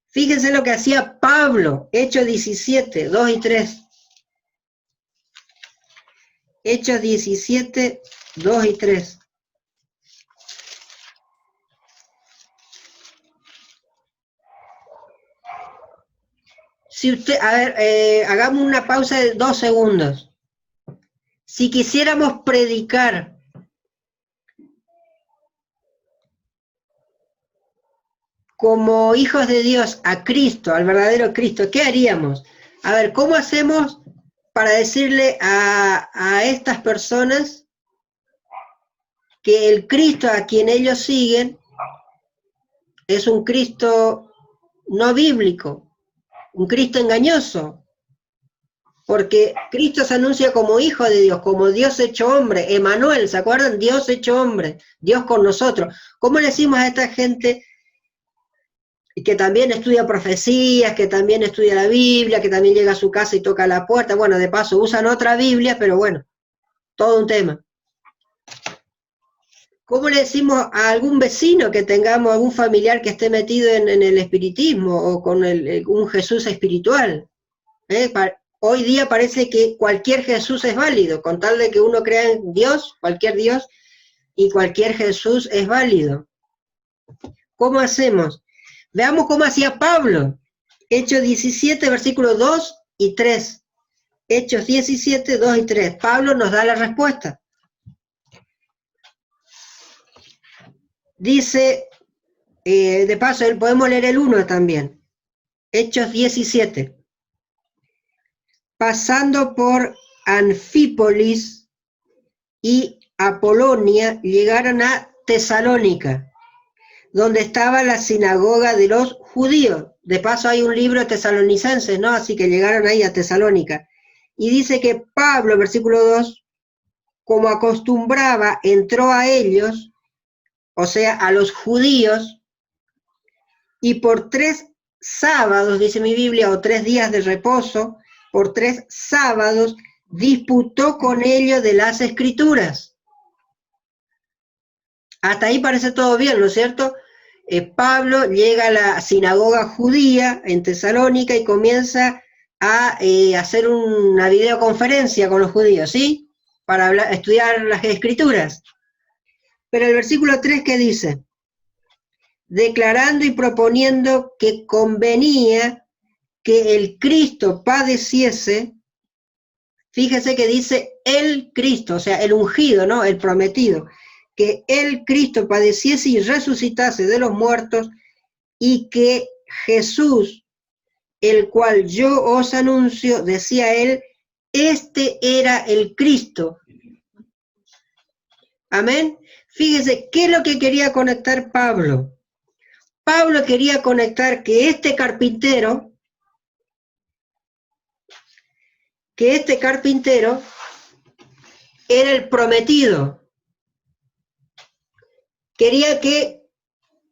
Fíjense lo que hacía Pablo, Hechos 17, 2 y 3. Hechos 17, 2 y 3. Si usted, a ver, hagamos una pausa de 2 segundos. Si quisiéramos predicar como hijos de Dios a Cristo, al verdadero Cristo, ¿qué haríamos? A ver, ¿cómo hacemos para decirle a estas personas que el Cristo a quien ellos siguen es un Cristo no bíblico, un Cristo engañoso? Porque Cristo se anuncia como Hijo de Dios, como Dios hecho hombre, Emmanuel, ¿se acuerdan? Dios hecho hombre, Dios con nosotros. ¿Cómo le decimos a esta gente que también estudia profecías, que también estudia la Biblia, que también llega a su casa y toca la puerta? Bueno, de paso usan otra Biblia, pero bueno, todo un tema. ¿Cómo le decimos a algún vecino que tengamos, algún familiar que esté metido en el espiritismo o con un Jesús espiritual? Hoy día parece que cualquier Jesús es válido, con tal de que uno crea en Dios, cualquier Dios, y cualquier Jesús es válido. ¿Cómo hacemos? Veamos cómo hacía Pablo. Hechos 17, versículos 2 y 3. Hechos 17, 2 y 3. Pablo nos da la respuesta. Dice, de paso, podemos leer el 1 también. Hechos 17. Pasando por Anfípolis y Apolonia, llegaron a Tesalónica, donde estaba la sinagoga de los judíos. De paso hay un libro de Tesalonicenses, ¿no? Así que llegaron ahí a Tesalónica. Y dice que Pablo, versículo 2, como acostumbraba, entró a ellos, o sea, a los judíos, y por 3 sábados, dice mi Biblia, o 3 días de reposo, por 3 sábados, disputó con ellos de las Escrituras. Hasta ahí parece todo bien, ¿no es cierto? Pablo llega a la sinagoga judía en Tesalónica y comienza a hacer una videoconferencia con los judíos, ¿sí? Para estudiar las Escrituras. Pero el versículo 3, ¿qué dice? Declarando y proponiendo que convenía que el Cristo padeciese, fíjese que dice el Cristo, o sea, el ungido, ¿no? El prometido, que el Cristo padeciese y resucitase de los muertos, y que Jesús, el cual yo os anuncio, decía él, este era el Cristo. Amén. Fíjese, ¿qué es lo que quería conectar Pablo? Pablo quería conectar que este carpintero era el prometido. Quería que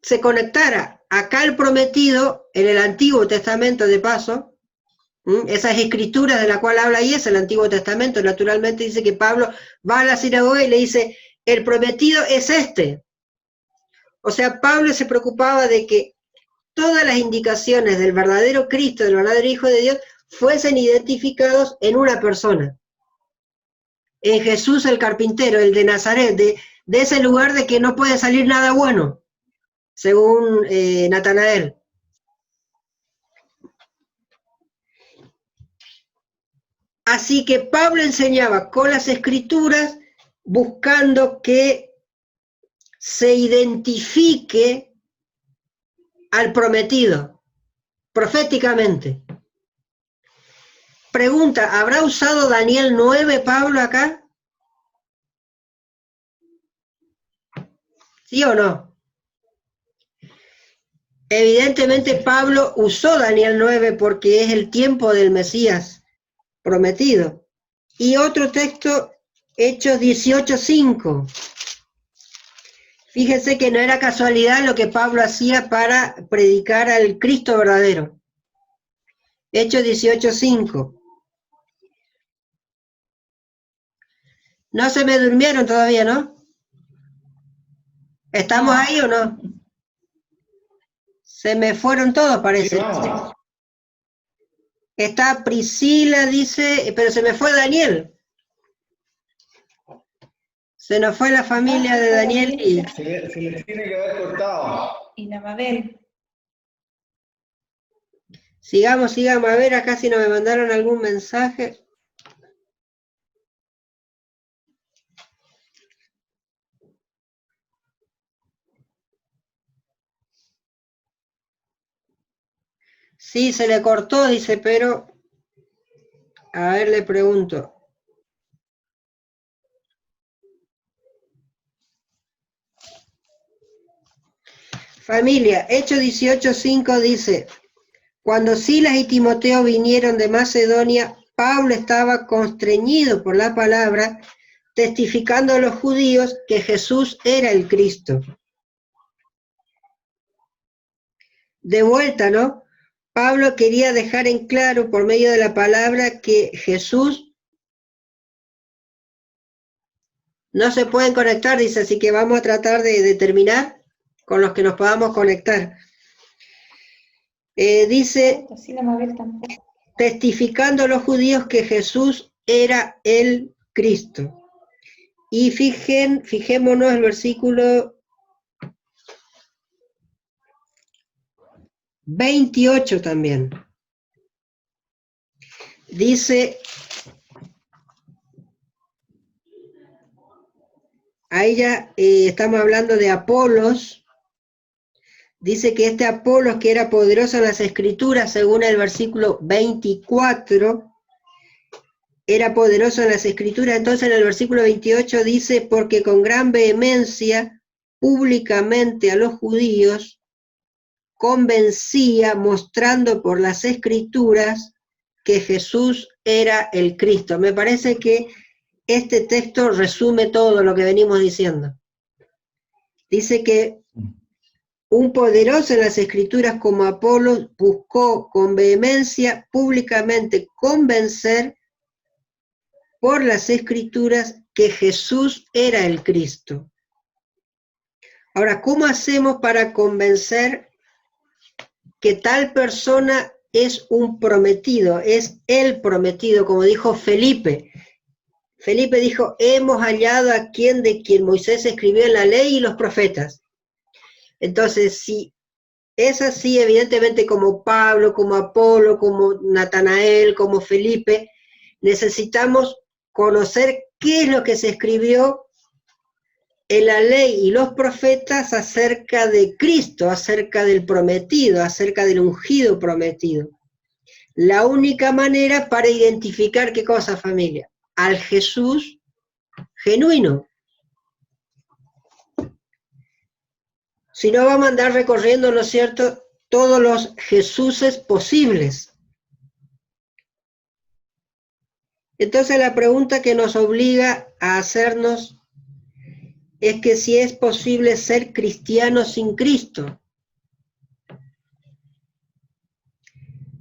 se conectara acá el prometido en el Antiguo Testamento, de paso. Esas escrituras de la cual habla ahí es el Antiguo Testamento. Naturalmente dice que Pablo va a la sinagoga y le dice, el prometido es este. O sea, Pablo se preocupaba de que todas las indicaciones del verdadero Cristo, del verdadero Hijo de Dios, fuesen identificados en una persona. En Jesús el carpintero, el de Nazaret, de ese lugar de que no puede salir nada bueno, según Natanael. Así que Pablo enseñaba con las escrituras, buscando que se identifique al prometido, proféticamente. Pregunta, ¿habrá usado Daniel 9 Pablo acá? ¿Sí o no? Evidentemente Pablo usó Daniel 9 porque es el tiempo del Mesías prometido. Y otro texto, Hechos 18:5. Fíjense que no era casualidad lo que Pablo hacía para predicar al Cristo verdadero. Hechos 18:5. No se me durmieron todavía, ¿no? ¿Estamos ahí o no? Se me fueron todos, parece. Sí, vamos. Está Priscila, dice, pero se me fue Daniel. Se nos fue la familia de Daniel y... Se le tiene que haber cortado. Y la Mabel. Sigamos, a ver acá si no me mandaron algún mensaje. Sí, se le cortó, dice, pero... A ver, le pregunto. Familia, Hechos 18:5 dice, cuando Silas y Timoteo vinieron de Macedonia, Pablo estaba constreñido por la palabra, testificando a los judíos que Jesús era el Cristo. De vuelta, ¿no? Pablo quería dejar en claro por medio de la palabra que Jesús no se pueden conectar, dice, así que vamos a tratar de terminar con los que nos podamos conectar. Dice, Así la Mabel tampoco. testificando a los judíos que Jesús era el Cristo. Y fijémonos el versículo 28 también. Dice, ahí ya estamos hablando de Apolos. Dice que este Apolos, que era poderoso en las Escrituras, según el versículo 24, era poderoso en las Escrituras. Entonces en el versículo 28 dice, porque con gran vehemencia, públicamente a los judíos, convencía, mostrando por las Escrituras que Jesús era el Cristo. Me parece que este texto resume todo lo que venimos diciendo. Dice que un poderoso en las Escrituras como Apolos buscó con vehemencia públicamente convencer por las Escrituras que Jesús era el Cristo. Ahora, ¿cómo hacemos para convencer que tal persona es un prometido, es el prometido, como dijo Felipe? Felipe dijo, hemos hallado a quien de quien Moisés escribió en la ley y los profetas. Entonces, si es así, evidentemente como Pablo, como Apolo, como Natanael, como Felipe, necesitamos conocer qué es lo que se escribió en la ley y los profetas acerca de Cristo, acerca del prometido, acerca del ungido prometido. La única manera para identificar, ¿qué cosa, familia? Al Jesús genuino. Si no, vamos a andar recorriendo, ¿no es cierto?, todos los Jesuses posibles. Entonces la pregunta que nos obliga a hacernos es que si es posible ser cristiano sin Cristo.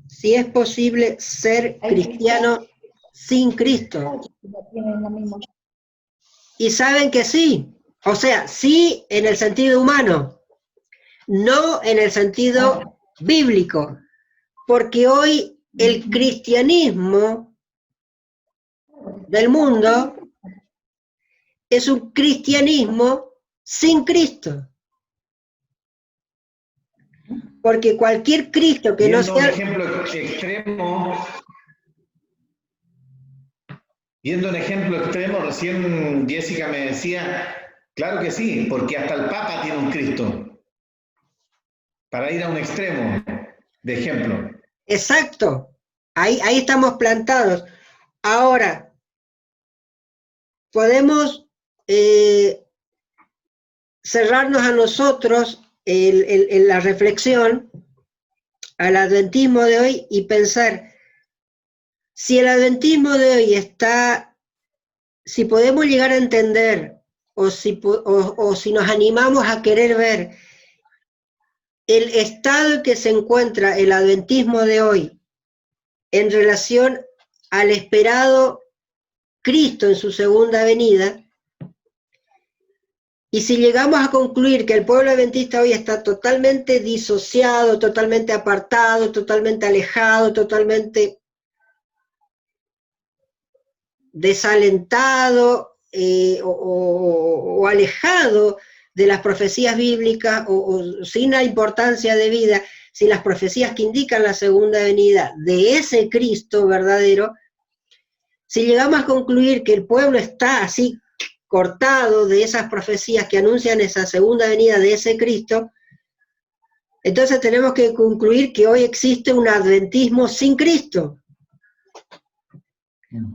Si es posible ser cristiano sin Cristo. Y saben que sí. O sea, sí en el sentido humano, no en el sentido bíblico. Porque hoy el cristianismo del mundo es un cristianismo sin Cristo. Porque cualquier Cristo que no sea... Un ejemplo extremo, viendo un ejemplo extremo, recién Jessica me decía, claro que sí, porque hasta el Papa tiene un Cristo, para ir a un extremo de ejemplo. Exacto, ahí estamos plantados. Ahora, podemos cerrarnos a nosotros en la reflexión al adventismo de hoy y pensar, si el adventismo de hoy está, si podemos llegar a entender o si nos animamos a querer ver el estado en que se encuentra el adventismo de hoy en relación al esperado Cristo en su segunda venida, y si llegamos a concluir que el pueblo adventista hoy está totalmente disociado, totalmente apartado, totalmente alejado, totalmente desalentado o alejado de las profecías bíblicas o sin la importancia de vida, sin las profecías que indican la segunda venida de ese Cristo verdadero, si llegamos a concluir que el pueblo está así cortado de esas profecías que anuncian esa segunda venida de ese Cristo, entonces tenemos que concluir que hoy existe un adventismo sin Cristo,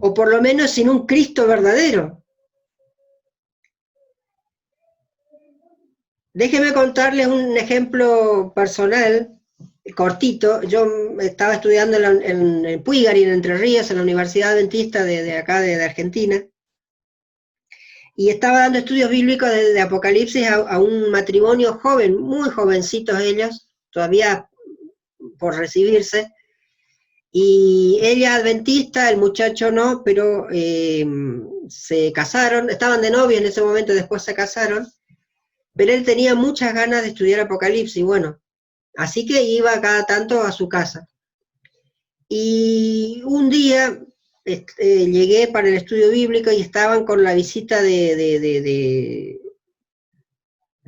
o por lo menos sin un Cristo verdadero. Déjenme contarles un ejemplo personal, cortito. Yo estaba estudiando en Puigari, en Entre Ríos, en la Universidad Adventista de acá, de Argentina, y estaba dando estudios bíblicos de Apocalipsis a un matrimonio joven, muy jovencitos ellos, todavía por recibirse, y ella adventista, el muchacho no, pero se casaron, estaban de novio en ese momento, después se casaron, pero él tenía muchas ganas de estudiar Apocalipsis, bueno, así que iba cada tanto a su casa. Y un día llegué para el estudio bíblico y estaban con la visita de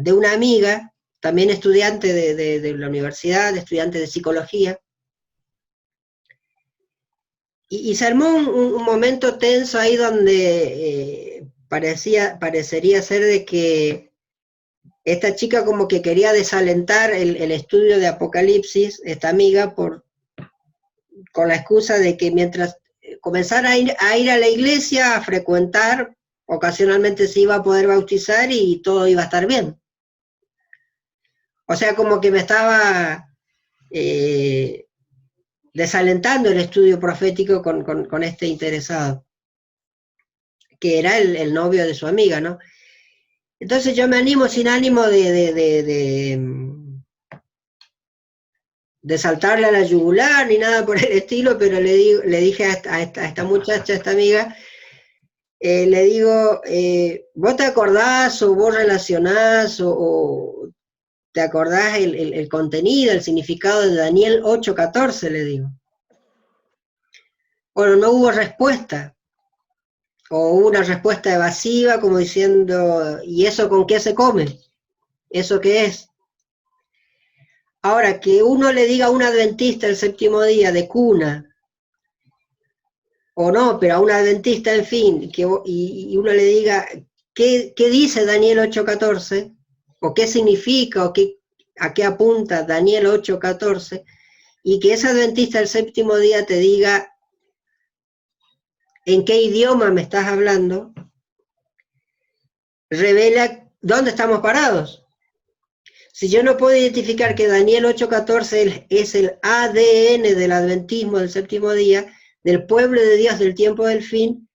una amiga, también estudiante de la universidad, estudiante de psicología, y se armó un momento tenso ahí donde parecería ser de que esta chica como que quería desalentar el estudio de Apocalipsis, esta amiga, con la excusa de que mientras comenzara a ir a la iglesia, a frecuentar, ocasionalmente se iba a poder bautizar y todo iba a estar bien. O sea, como que me estaba desalentando el estudio profético con este interesado, que era el novio de su amiga, ¿no? Entonces yo me animo sin ánimo de saltarle a la yugular ni nada por el estilo, pero le dije a esta muchacha, a esta amiga, le digo, ¿vos te acordás o vos relacionás o te acordás el contenido, el significado de Daniel 8:14? Le digo. Bueno, no hubo respuesta. o una respuesta evasiva como diciendo, ¿y eso con qué se come? ¿Eso qué es? Ahora, que uno le diga a un adventista el séptimo día de cuna, o no, pero a un adventista, en fin, y uno le diga, ¿qué dice Daniel 8:14? ¿O qué significa, a qué apunta Daniel 8:14? Y que ese adventista el séptimo día te diga en qué idioma me estás hablando, revela dónde estamos parados. Si yo no puedo identificar que Daniel 8:14 es el ADN del adventismo del séptimo día, del pueblo de Dios del tiempo del fin,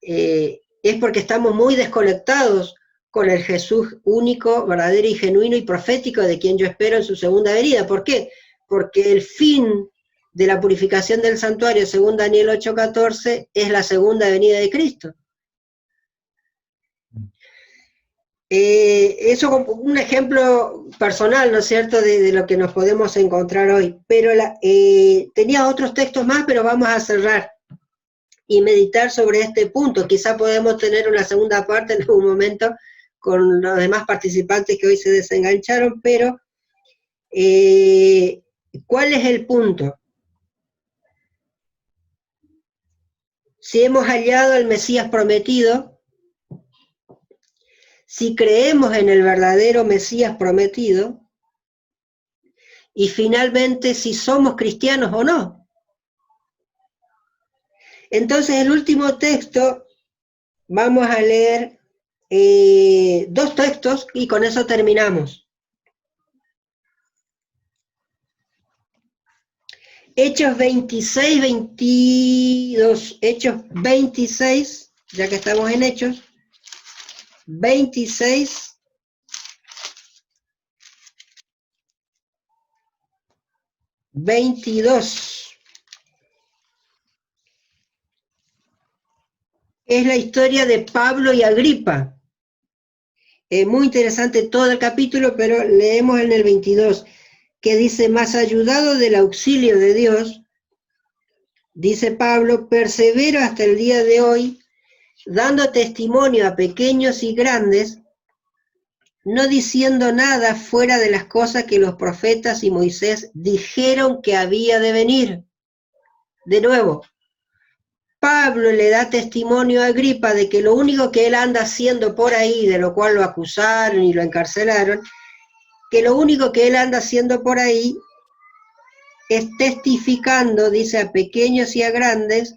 es porque estamos muy desconectados con el Jesús único, verdadero y genuino y profético de quien yo espero en su segunda venida. ¿Por qué? Porque el fin de la purificación del santuario, según Daniel 8:14, es la segunda venida de Cristo. Eso como un ejemplo personal, ¿no es cierto?, de lo que nos podemos encontrar hoy. Pero tenía otros textos más, pero vamos a cerrar y meditar sobre este punto. Quizá podemos tener una segunda parte en algún momento con los demás participantes que hoy se desengancharon, pero ¿cuál es el punto? Si hemos hallado al Mesías prometido, si creemos en el verdadero Mesías prometido, y finalmente si somos cristianos o no. Entonces el último texto, vamos a leer dos textos y con eso terminamos. Hechos 26, 22, Hechos 26, ya que estamos en Hechos, 26, 22. Es la historia de Pablo y Agripa. Es muy interesante todo el capítulo, pero leemos en el 22, que dice, más ayudado del auxilio de Dios, dice Pablo, persevero hasta el día de hoy, dando testimonio a pequeños y grandes, no diciendo nada fuera de las cosas que los profetas y Moisés dijeron que había de venir. De nuevo, Pablo le da testimonio a Agripa de que lo único que él anda haciendo por ahí, de lo cual lo acusaron y lo encarcelaron, que lo único que él anda haciendo por ahí es testificando, dice, a pequeños y a grandes,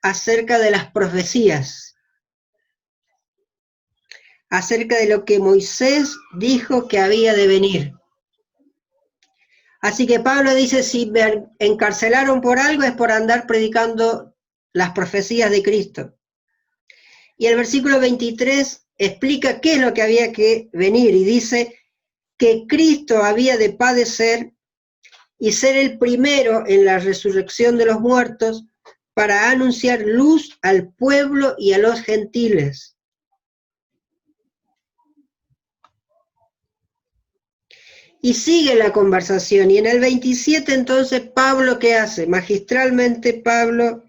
acerca de las profecías, acerca de lo que Moisés dijo que había de venir. Así que Pablo dice, si me encarcelaron por algo es por andar predicando las profecías de Cristo. Y el versículo 23 explica qué es lo que había que venir y dice que Cristo había de padecer y ser el primero en la resurrección de los muertos para anunciar luz al pueblo y a los gentiles. Y sigue la conversación, y en el 27 entonces Pablo, ¿qué hace? Magistralmente Pablo,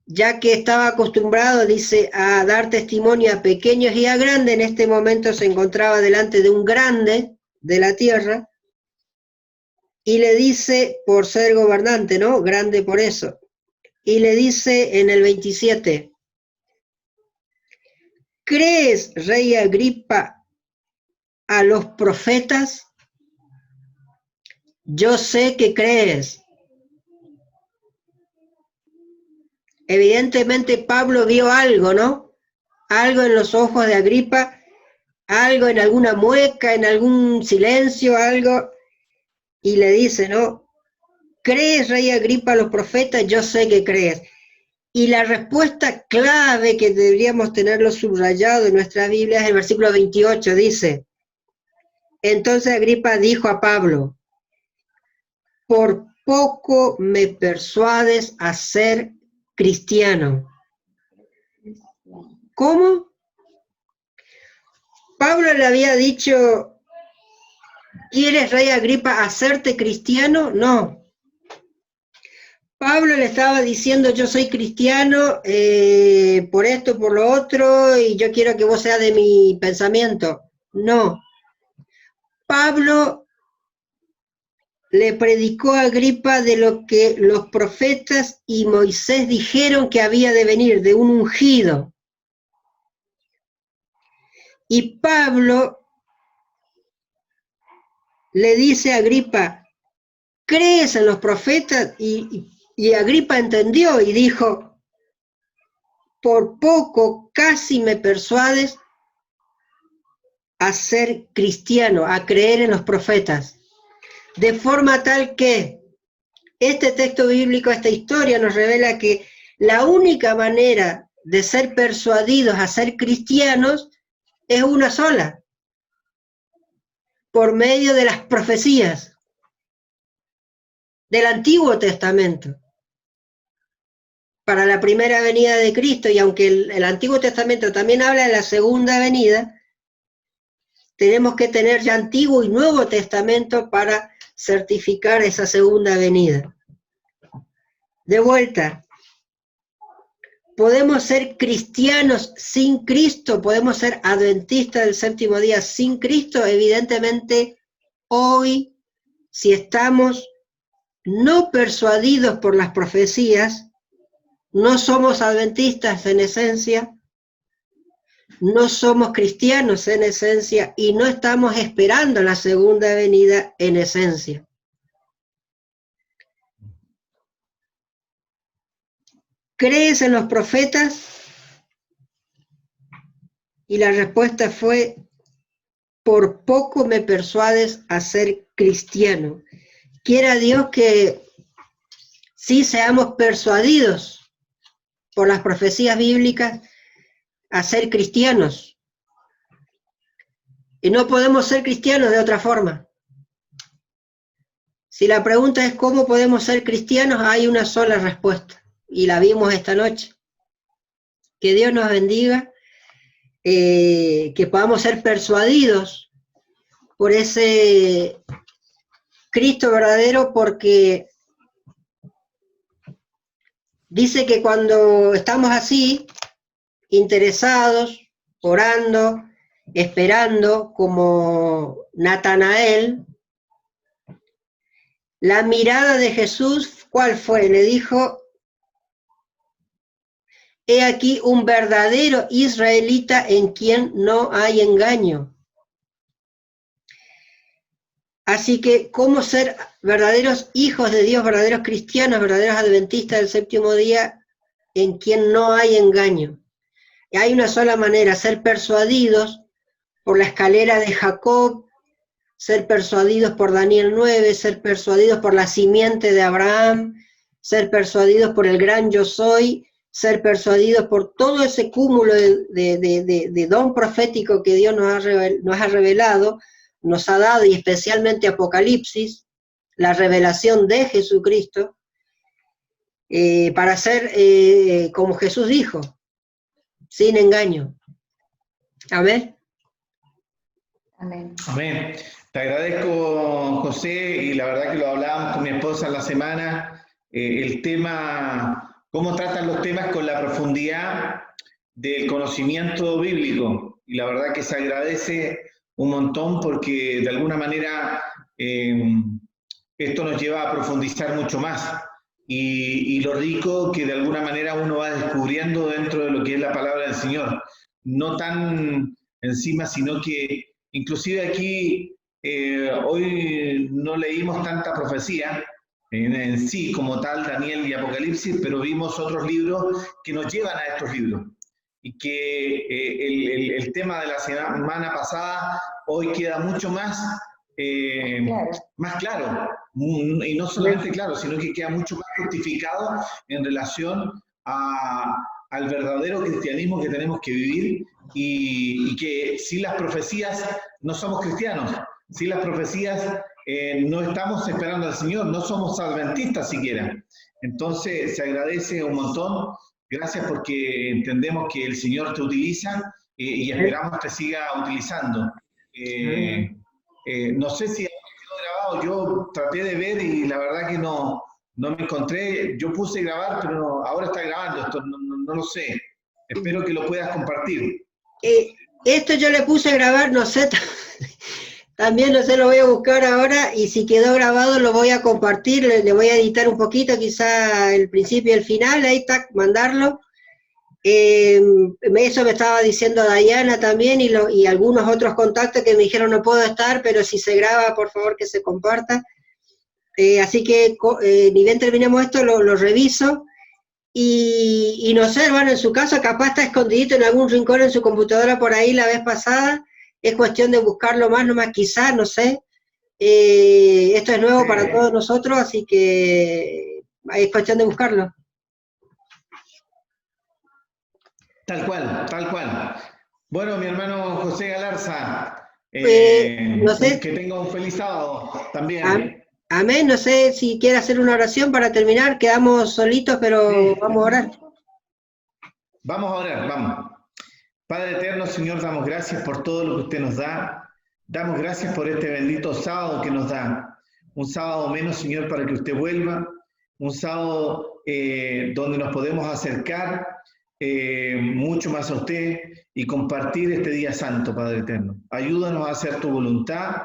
ya que estaba acostumbrado, dice, a dar testimonio a pequeños y a grandes, en este momento se encontraba delante de un grande de la tierra, y le dice, por ser gobernante, ¿no? Grande por eso. Y le dice en el 27, ¿crees, rey Agripa, a los profetas? Yo sé que crees. Evidentemente Pablo vio algo, ¿no? Algo en los ojos de Agripa, algo en alguna mueca, en algún silencio, algo, y le dice, ¿no? ¿Crees, rey Agripa, a los profetas? Yo sé que crees. Y la respuesta clave que deberíamos tenerlo subrayado en nuestra Biblia es el versículo 28, dice, entonces Agripa dijo a Pablo, por poco me persuades a ser cristiano. ¿Cómo? Pablo le había dicho, ¿quieres, rey Agripa, hacerte cristiano? No. Pablo le estaba diciendo, yo soy cristiano por esto, por lo otro, y yo quiero que vos seas de mi pensamiento. No. Pablo le predicó a Agripa de lo que los profetas y Moisés dijeron que había de venir, de un ungido. Y Pablo le dice a Agripa, ¿crees en los profetas? Y Agripa entendió y dijo, por poco casi me persuades a ser cristiano, a creer en los profetas. De forma tal que este texto bíblico, esta historia nos revela que la única manera de ser persuadidos a ser cristianos es una sola, por medio de las profecías del Antiguo Testamento. Para la primera venida de Cristo, y aunque el Antiguo Testamento también habla de la segunda venida, tenemos que tener ya Antiguo y Nuevo Testamento para certificar esa segunda venida. De vuelta, podemos ser cristianos sin Cristo, podemos ser adventistas del séptimo día sin Cristo. Evidentemente, hoy, si estamos no persuadidos por las profecías, no somos adventistas en esencia, no somos cristianos en esencia y no estamos esperando la segunda venida en esencia. ¿Crees en los profetas? Y la respuesta fue, por poco me persuades a ser cristiano. Quiera Dios que sí seamos persuadidos por las profecías bíblicas a ser cristianos. Y no podemos ser cristianos de otra forma. Si la pregunta es cómo podemos ser cristianos, hay una sola respuesta. Y la vimos esta noche. Que Dios nos bendiga, que podamos ser persuadidos por ese Cristo verdadero, porque dice que cuando estamos así, interesados, orando, esperando, como Natanael, la mirada de Jesús, ¿cuál fue? Le dijo, he aquí un verdadero israelita en quien no hay engaño. Así que, ¿cómo ser verdaderos hijos de Dios, verdaderos cristianos, verdaderos adventistas del séptimo día, en quien no hay engaño? Y hay una sola manera, ser persuadidos por la escalera de Jacob, ser persuadidos por Daniel 9, ser persuadidos por la simiente de Abraham, ser persuadidos por el gran yo soy, ser persuadidos por todo ese cúmulo de don profético que Dios nos ha revelado, nos ha dado, y especialmente Apocalipsis, la revelación de Jesucristo, para ser como Jesús dijo, sin engaño. Amén. Amén. Amén. Te agradezco, José, y la verdad que lo hablábamos con mi esposa en la semana, el tema, cómo tratan los temas con la profundidad del conocimiento bíblico, y la verdad que se agradece un montón porque de alguna manera esto nos lleva a profundizar mucho más, y lo rico que de alguna manera uno va descubriendo dentro de lo que es la palabra del Señor, no tan encima, sino que inclusive aquí hoy no leímos tanta profecía en sí como tal, Daniel y Apocalipsis, pero vimos otros libros que nos llevan a estos libros. Y que el tema de la semana pasada hoy queda mucho más, Claro. más claro. Y no solamente claro, sino que queda mucho más justificado en relación al verdadero cristianismo que tenemos que vivir, y que sin las profecías no somos cristianos, sin las profecías no estamos esperando al Señor, no somos adventistas siquiera. Entonces se agradece un montón, gracias, porque entendemos que el Señor te utiliza y esperamos te siga utilizando. No sé si ha quedado grabado, yo traté de ver y la verdad que no no me encontré, yo puse grabar, pero ahora está grabando esto, no lo sé. Espero que lo puedas compartir. Esto yo le puse a grabar, no sé, también no sé, lo voy a buscar ahora, y si quedó grabado lo voy a compartir, le voy a editar un poquito, quizá el principio y el final, ahí está, mandarlo. Eso me estaba diciendo Dayana también, y algunos otros contactos que me dijeron no puedo estar, pero si se graba, por favor que se comparta. Así que ni bien terminemos esto, lo reviso, y no sé, hermano, en su caso capaz está escondidito en algún rincón en su computadora por ahí la vez pasada, es cuestión de buscarlo más, nomás quizás, no sé. Esto es nuevo para todos nosotros, así que es cuestión de buscarlo. Tal cual, tal cual. Bueno, mi hermano José Galarza, No sé, que tenga un feliz sábado también. Amén, no sé si quiere hacer una oración para terminar, quedamos solitos, pero Sí. vamos a orar. Vamos a orar, vamos. Padre eterno, Señor, damos gracias por todo lo que usted nos da. Damos gracias por este bendito sábado que nos da. Un sábado menos, Señor, para que usted vuelva. Un sábado donde nos podemos acercar mucho más a usted y compartir este día santo, Padre eterno. Ayúdanos a hacer tu voluntad.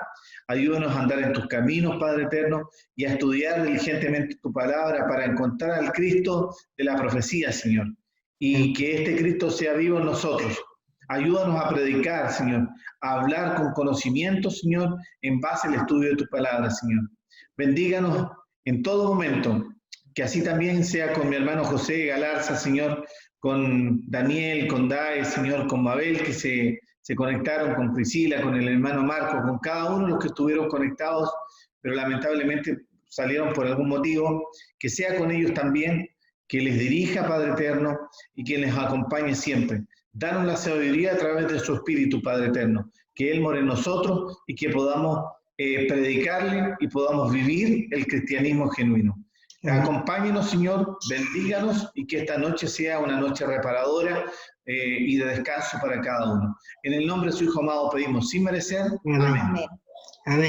Ayúdanos a andar en tus caminos, Padre eterno, y a estudiar diligentemente tu palabra para encontrar al Cristo de la profecía, Señor. Y que este Cristo sea vivo en nosotros. Ayúdanos a predicar, Señor, a hablar con conocimiento, Señor, en base al estudio de tu palabra, Señor. Bendíganos en todo momento, que así también sea con mi hermano José Galarza, Señor, con Daniel, con Dae, Señor, con Mabel, que se conectaron, con Priscila, con el hermano Marco, con cada uno de los que estuvieron conectados, pero lamentablemente salieron por algún motivo, que sea con ellos también, que les dirija, Padre eterno, y que les acompañe siempre. Danos la sabiduría a través de su Espíritu, Padre eterno, que Él more en nosotros y que podamos predicarle y podamos vivir el cristianismo genuino. Acompáñenos, Señor, bendíganos y que esta noche sea una noche reparadora y de descanso para cada uno. En el nombre de su Hijo amado pedimos sin merecer. Amén. Amén.